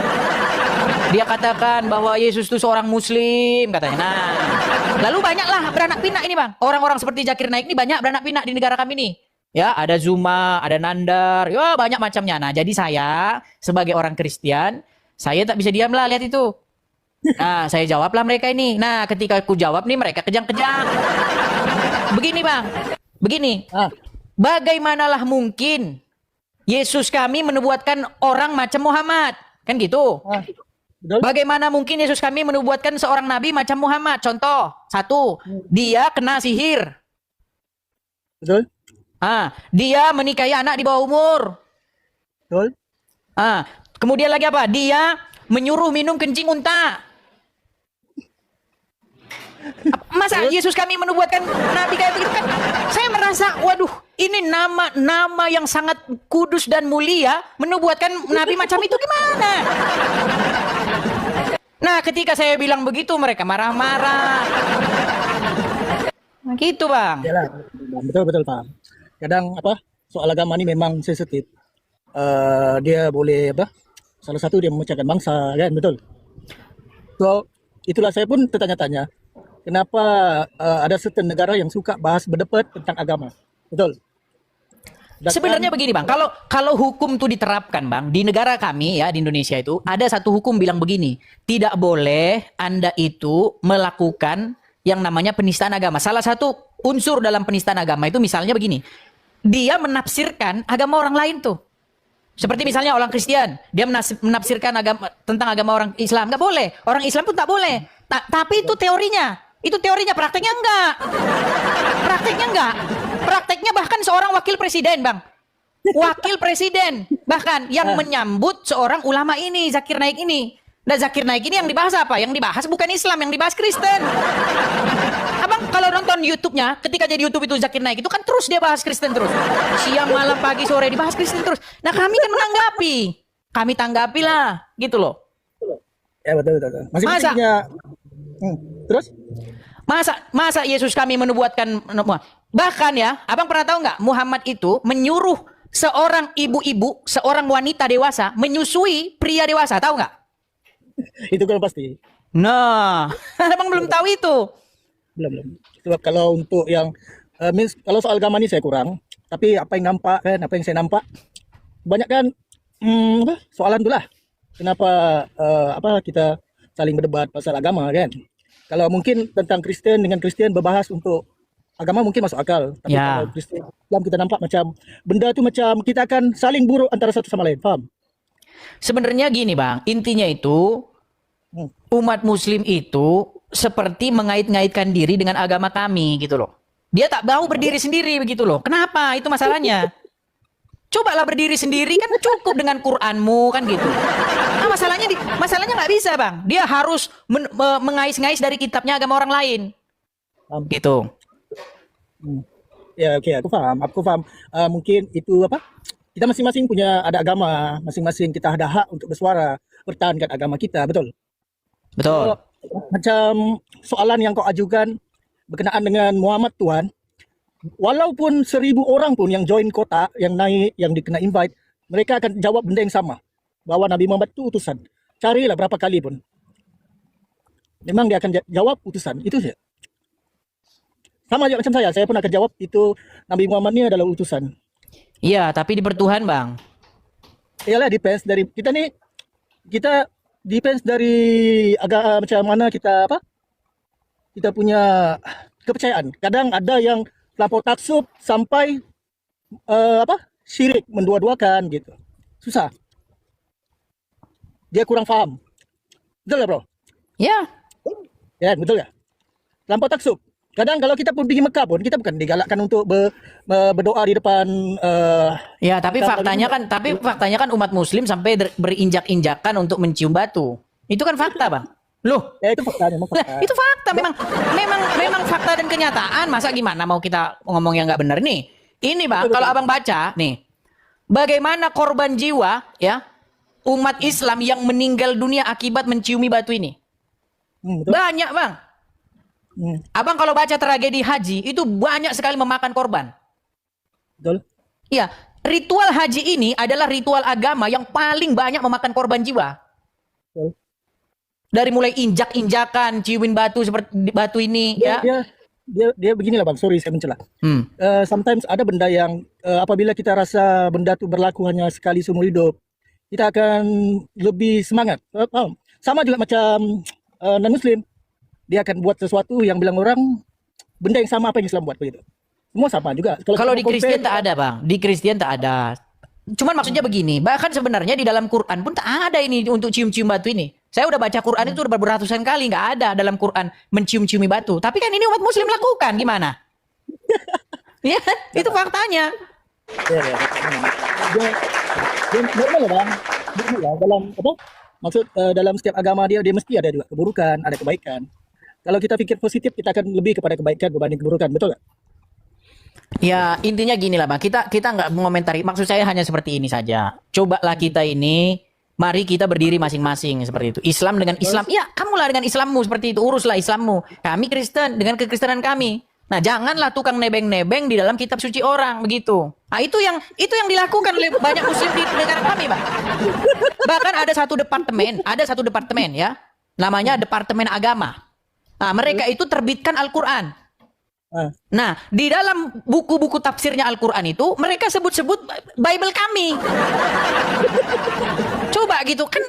S2: Dia katakan bahwa Yesus itu seorang Muslim katanya. Nah, lalu banyaklah beranak pinak ini Bang. Orang-orang seperti Zakir Naik ini banyak beranak pinak di negara kami nih. Ya, ada Zuma, ada Nandar, ya banyak macamnya. Nah, jadi saya sebagai orang Kristen, saya tak bisa diam lah lihat itu. Nah, saya jawablah mereka ini. Nah, ketika aku jawab nih mereka kejang-kejang. Begini Bang, begini. Bagaimanalah mungkin Yesus kami menubuatkan orang macam Muhammad? Kan gitu. Bagaimana mungkin Yesus kami menubuatkan seorang nabi macam Muhammad? Contoh, satu, dia kena sihir.
S15: Betul.
S2: Dia menikahi anak di bawah umur.
S15: Betul.
S2: Kemudian lagi apa? Dia menyuruh minum kencing unta. Masa Yesus kami menubuatkan nabi kayak begitu kan? Saya merasa, waduh, ini nama yang sangat kudus dan mulia, menubuatkan nabi macam itu gimana? Nah, ketika saya bilang begitu, mereka marah-marah. Nah, gitu Bang.
S15: Yalah, betul Pak. Kadang soal agama ini memang sensitif. Dia boleh salah satu dia memecahkan bangsa kan, betul. So itulah saya pun tertanya-tanya kenapa ada certain negara yang suka bahas berdebat tentang agama, betul.
S2: Sebenarnya begini Bang, kalau hukum itu diterapkan Bang, di negara kami ya di Indonesia itu ada satu hukum bilang begini, tidak boleh Anda itu melakukan yang namanya penistaan agama. Salah satu unsur dalam penistaan agama itu misalnya begini, dia menafsirkan agama orang lain tuh. Seperti misalnya orang Kristen, dia menafsirkan tentang agama orang Islam, nggak boleh. Orang Islam pun tak boleh. Tapi itu teorinya, prakteknya enggak. Prakteknya bahkan seorang wakil presiden, Bang. Wakil presiden bahkan yang menyambut seorang ulama ini, Zakir Naik ini. Nah, Zakir Naik ini yang dibahas apa? Yang dibahas bukan Islam, yang dibahas Kristen. Abang kalau nonton YouTube-nya, ketika jadi YouTube itu Zakir Naik itu kan terus dia bahas Kristen terus. Siang, malam, pagi, sore dibahas Kristen terus. Nah, kami kan menanggapi. Kami tanggapi lah, gitu loh.
S15: Ya betul. Masing-masing punya. Terus?
S2: Masa Yesus kami menubuatkan, bahkan ya, abang pernah tahu nggak Muhammad itu menyuruh seorang ibu-ibu, seorang wanita dewasa menyusui pria dewasa, tahu nggak?
S15: Itu kan pasti.
S2: Nah, abang belum tahu itu.
S15: Belum. Sebab kalau untuk yang kalau soal agama ini saya kurang. Tapi apa yang saya nampak banyak kan soalan itulah. Kenapa kita saling berdebat pasal agama kan? Kalau mungkin tentang Kristen dengan Kristen berbahas untuk agama mungkin masuk akal. Tapi kalau Kristen Islam kita nampak macam benda itu macam kita akan saling buruk antara satu sama lain, paham?
S2: Sebenarnya gini Bang, intinya itu umat Muslim itu seperti mengait-ngaitkan diri dengan agama kami gitu loh. Dia tak mau berdiri sendiri begitu loh. Kenapa? Itu masalahnya. Cobalah berdiri sendiri kan cukup dengan Qur'anmu kan gitu. Nah, masalahnya nggak bisa Bang. Dia harus mengais-ngais dari kitabnya agama orang lain. Gitu.
S15: Ya oke, aku paham. Mungkin itu kita masing-masing punya ada agama, masing-masing kita ada hak untuk bersuara, pertahankan agama kita, betul?
S2: Betul.
S15: Macam soalan yang kau ajukan berkenaan dengan Muhammad Tuhan, walaupun 1,000 orang pun yang join kota, yang naik, yang dikena invite, mereka akan jawab benda yang sama, bahwa Nabi Muhammad itu utusan. Carilah berapa kali pun, memang dia akan jawab utusan, itu sih. Sama aja macam saya pun akan jawab itu Nabi Muhammad ini adalah utusan.
S2: Iya, tapi di bertuhan Bang.
S15: Iyalah, depends dari kita depends dari agak macam mana kita kita punya kepercayaan. Kadang ada yang terlampau taksub sampai syirik, mendua-duakan gitu. Susah. Dia kurang faham. Betul ya, Bro?
S2: Ya.
S15: Ya, betul ya. Terlampau taksub. Kadang kalau kita pun pergi Mekah pun kita bukan digalakkan untuk berdoa di depan
S2: Ya, tapi faktanya kan umat muslim sampai berinjak-injakan untuk mencium batu. Itu kan fakta, Bang. Loh,
S15: ya itu fakta, memang
S2: lah,
S15: fakta.
S2: itu fakta memang fakta dan kenyataan. Masa gimana mau kita ngomong yang nggak benar nih? Ini, Bang, kalau Abang baca nih, bagaimana korban jiwa ya umat Islam yang meninggal dunia akibat menciumi batu ini. Banyak, Bang. Abang kalau baca tragedi haji itu banyak sekali memakan korban.
S15: Betul.
S2: Iya, ritual haji ini adalah ritual agama yang paling banyak memakan korban jiwa.
S15: Betul.
S2: Dari mulai injak-injakan, ciumin batu seperti batu ini, ya.
S15: Dia beginilah, Bang. Sorry saya mencela. Sometimes ada benda yang apabila kita rasa benda itu berlaku hanya sekali seumur hidup, kita akan lebih semangat. Sama juga macam non-Muslim. Dia akan buat sesuatu yang bilang orang benda yang sama apa yang Islam buat begitu. Semua sama juga.
S2: Kalau di Kristen tak ada, Bang. Di Kristen tak ada. Cuman maksudnya begini, bahkan sebenarnya di dalam Quran pun tak ada ini untuk cium-cium batu ini. Saya udah baca Quran itu udah beratusan kali, nggak ada dalam Quran mencium-ciumi batu. Tapi kan ini umat Muslim lakukan, gimana? Ya, itu faktanya.
S15: Dia normal, Bang. Normal, dalam apa? Maksud dalam setiap agama dia mesti ada juga keburukan, ada kebaikan. Kalau kita pikir positif, kita akan lebih kepada kebaikan berbanding keburukan, betul nggak?
S2: Ya, intinya gini lah, Bang. Kita nggak mengomentari. Maksud saya hanya seperti ini saja. Cobalah kita ini, mari kita berdiri masing-masing seperti itu. Islam dengan Islam. Ya, kamulah dengan Islammu seperti itu. Uruslah Islammu. Kami Kristen dengan kekristenan kami. Nah, janganlah tukang nebeng-nebeng di dalam kitab suci orang begitu. Nah, itu yang dilakukan oleh banyak muslim di negara kami, Bang. Bahkan ada satu departemen ya. Namanya Departemen Agama. Nah, mereka itu terbitkan Al-Qur'an. Nah, di dalam buku-buku tafsirnya Al-Qur'an itu mereka sebut-sebut Bible kami. Coba gitu kan,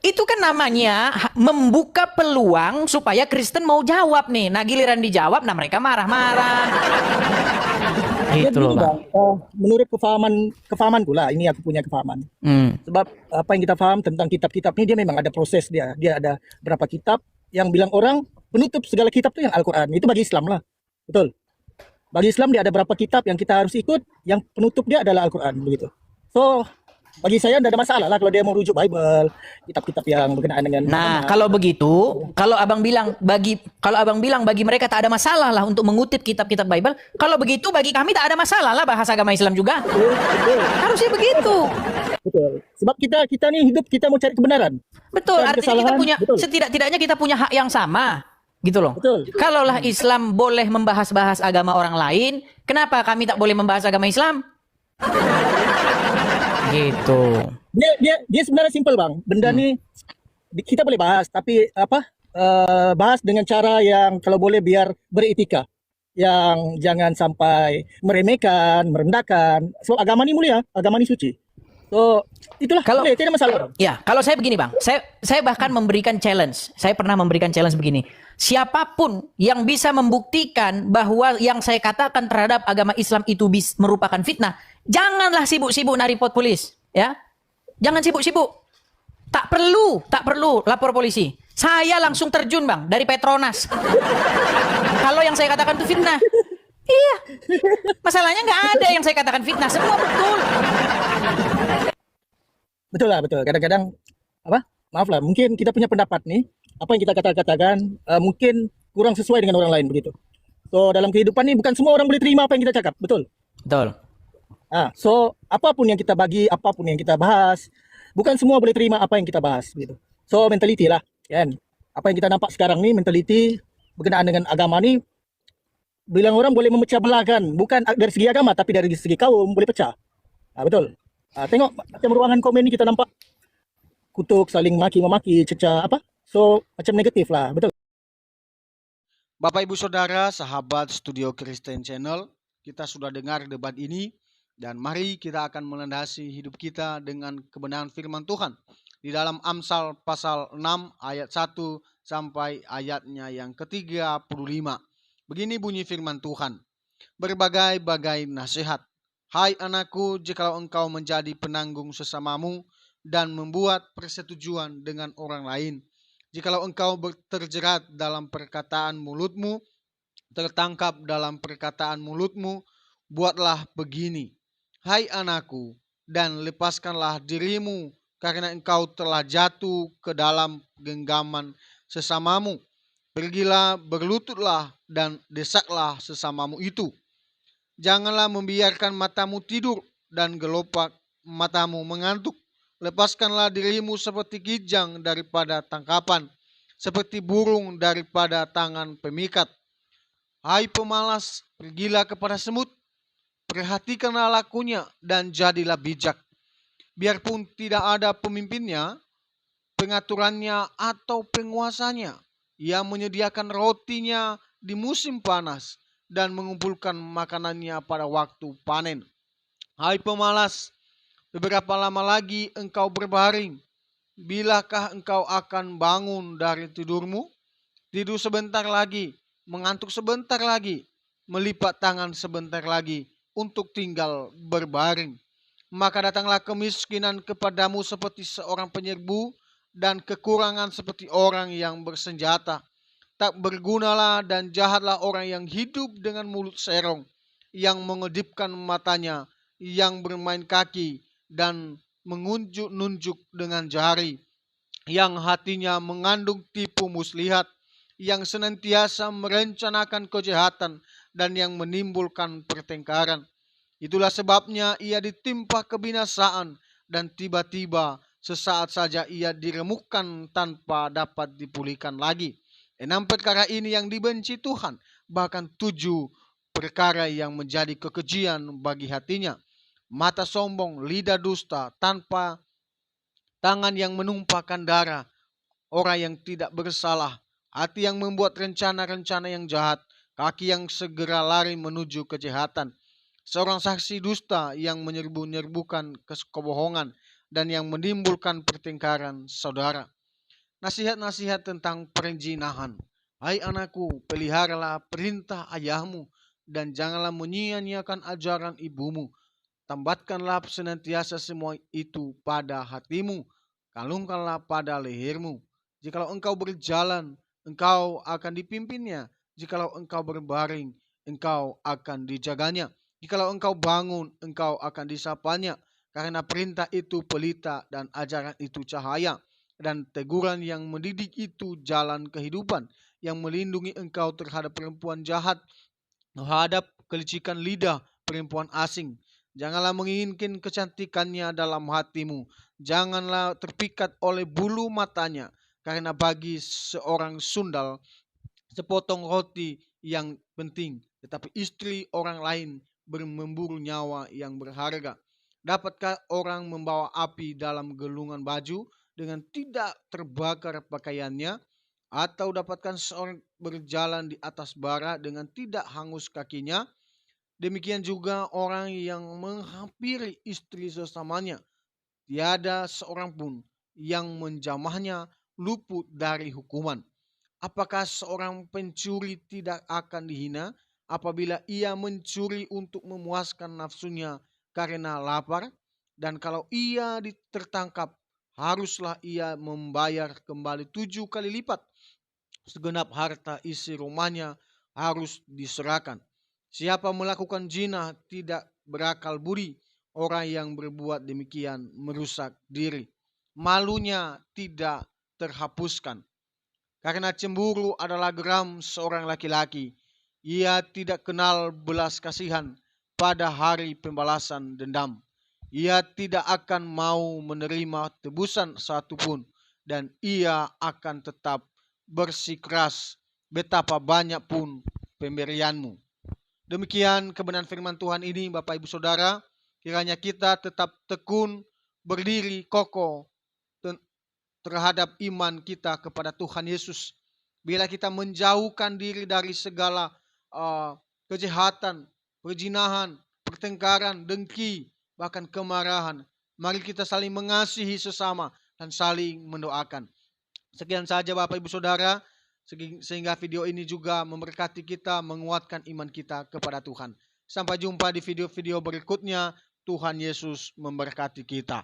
S2: itu kan namanya membuka peluang supaya Kristen mau jawab nih. Nah, giliran dijawab, nah mereka marah-marah. Gitu loh, Bang.
S15: Menurut kefahaman pula, ini aku punya kefahaman. Sebab apa yang kita paham tentang kitab-kitab ini, dia memang ada proses dia. Dia ada berapa kitab yang bilang orang penutup segala kitab itu yang Al-Quran. Itu bagi Islam lah. Betul. Bagi Islam dia ada berapa kitab yang kita harus ikut, yang penutup dia adalah Al-Quran begitu. So, bagi saya tidak ada masalah lah kalau dia mau rujuk Bible, kitab-kitab yang berkenaan dengan.
S2: Nah, kalau begitu, kalau abang bilang bagi mereka tak ada masalah lah untuk mengutip kitab-kitab Bible, kalau begitu bagi kami tak ada masalah lah bahas agama Islam juga.
S15: Betul.
S2: Harusnya begitu.
S15: Betul. Sebab kita nih hidup, kita mau cari kebenaran.
S2: Betul, artinya kita punya setidak-tidaknya kita punya hak yang sama. Gitu loh.
S15: Betul.
S2: Kalaulah Islam boleh membahas-bahas agama orang lain, kenapa kami tak boleh membahas agama Islam? Gitu.
S15: Dia sebenarnya simpel, Bang. Benda nih kita boleh bahas, tapi bahas dengan cara yang kalau boleh biar beretika. Yang jangan sampai meremehkan, merendahkan. So agama ini mulia, agama ini suci. So itulah kalau tidak masalah.
S2: Ya, kalau saya begini, Bang. Saya bahkan memberikan challenge. Saya pernah memberikan challenge begini. Siapapun yang bisa membuktikan bahwa yang saya katakan terhadap agama Islam itu merupakan fitnah, janganlah sibuk-sibuk naripot polis, ya. Jangan sibuk-sibuk. Tak perlu lapor polisi. Saya langsung terjun, Bang, dari Petronas. Kalau yang saya katakan itu fitnah. Iya. Masalahnya nggak ada yang saya katakan fitnah, semua betul.
S15: Betul lah, betul. Kadang-kadang maaf lah, mungkin kita punya pendapat nih, apa yang kita katakan mungkin kurang sesuai dengan orang lain begitu. So dalam kehidupan ini bukan semua orang boleh terima apa yang kita cakap, betul?
S2: Betul.
S15: So apapun yang kita bagi, apapun yang kita bahas, bukan semua boleh terima apa yang kita bahas begitu. So mentality lah, kan? Apa yang kita nampak sekarang nih, mentality berkenaan dengan agama nih, bilang orang boleh memecah belahkan, bukan dari segi agama tapi dari segi kaum boleh pecah. Betul. Tengok macam ruangan komen ini kita nampak kutuk, saling maki-memaki, cecah so macam negatif lah, betul.
S1: Bapak Ibu Saudara, sahabat Studio Kristen Channel, kita sudah dengar debat ini dan mari kita akan melandasi hidup kita dengan kebenaran firman Tuhan di dalam Amsal pasal 6 ayat 1 sampai ayatnya yang ke-35. Begini bunyi firman Tuhan. Berbagai-bagai nasihat. Hai anakku, jikalau engkau menjadi penanggung sesamamu dan membuat persetujuan dengan orang lain, jikalau engkau terjerat dalam perkataan mulutmu tertangkap dalam perkataan mulutmu, buatlah begini. Hai anakku, dan lepaskanlah dirimu, karena engkau telah jatuh ke dalam genggaman sesamamu. Pergilah, berlututlah, dan desaklah sesamamu itu. Janganlah membiarkan matamu tidur, dan gelopak matamu mengantuk. Lepaskanlah dirimu seperti kijang daripada tangkapan, seperti burung daripada tangan pemikat. Hai pemalas, pergilah kepada semut, perhatikanlah lakunya, dan jadilah bijak. Biarpun tidak ada pemimpinnya, pengaturannya, atau penguasanya, ia menyediakan rotinya di musim panas dan mengumpulkan makanannya pada waktu panen. Hai pemalas, beberapa lama lagi engkau berbaring? Bilakah engkau akan bangun dari tidurmu? Tidur sebentar lagi, mengantuk sebentar lagi, melipat tangan sebentar lagi untuk tinggal berbaring. Maka datanglah kemiskinan kepadamu seperti seorang penyerbu, dan kekurangan seperti orang yang bersenjata. Tak bergunalah dan jahatlah orang yang hidup dengan mulut serong, yang mengedipkan matanya, yang bermain kaki, dan mengunjuk-nunjuk dengan jari, yang hatinya mengandung tipu muslihat, yang senantiasa merencanakan kejahatan, dan yang menimbulkan pertengkaran. Itulah sebabnya ia ditimpa kebinasaan, dan tiba-tiba sesaat saja ia diremukkan tanpa dapat dipulihkan lagi. 6 perkara ini yang dibenci Tuhan, bahkan 7 perkara yang menjadi kekejian bagi hatinya. Mata sombong, lidah dusta, tanpa tangan yang menumpahkan darah, orang yang tidak bersalah, hati yang membuat rencana-rencana yang jahat, kaki yang segera lari menuju kejahatan, seorang saksi dusta yang menyerbu-nyerbukan kebohongan, dan yang menimbulkan pertengkaran saudara. Nasihat-nasihat tentang perzinahan. Hai anakku, peliharalah perintah ayahmu, dan janganlah menyia-nyiakan ajaran ibumu. Tambatkanlah senantiasa semua itu pada hatimu, kalungkanlah pada lehermu. Jikalau engkau berjalan, engkau akan dipimpinnya. Jikalau engkau berbaring, engkau akan dijaganya. Jikalau engkau bangun, engkau akan disapanya. Karena perintah itu pelita, dan ajaran itu cahaya, dan teguran yang mendidik itu jalan kehidupan, yang melindungi engkau terhadap perempuan jahat, terhadap kelicikan lidah perempuan asing. Janganlah menginginkan kecantikannya dalam hatimu, janganlah terpikat oleh bulu matanya, karena bagi seorang sundal sepotong roti yang penting, tetapi istri orang lain memburu nyawa yang berharga. Dapatkah orang membawa api dalam gelungan baju dengan tidak terbakar pakaiannya? Atau dapatkah seorang berjalan di atas bara dengan tidak hangus kakinya? Demikian juga orang yang menghampiri istri sesamanya, tiada seorang pun yang menjamahnya luput dari hukuman. Apakah seorang pencuri tidak akan dihina apabila ia mencuri untuk memuaskan nafsunya karena lapar? Dan kalau ia tertangkap, haruslah ia membayar kembali 7 kali lipat. Segenap harta isi rumahnya harus diserahkan. Siapa melakukan zina tidak berakal budi. Orang yang berbuat demikian merusak diri. Malunya tidak terhapuskan. Karena cemburu adalah geram seorang laki-laki. Ia tidak kenal belas kasihan pada hari pembalasan dendam. Ia tidak akan mau menerima tebusan satupun, dan ia akan tetap bersikeras betapa banyak pun pemberianmu. Demikian kebenaran firman Tuhan ini, Bapak Ibu Saudara. Kiranya kita tetap tekun, berdiri kokoh terhadap iman kita kepada Tuhan Yesus. Bila kita menjauhkan diri dari segala kejahatan, perzinahan, pertengkaran, dengki, bahkan kemarahan, mari kita saling mengasihi sesama dan saling mendoakan. Sekian saja Bapak Ibu Saudara, sehingga video ini juga memberkati kita, menguatkan iman kita kepada Tuhan. Sampai jumpa di video-video berikutnya. Tuhan Yesus memberkati kita.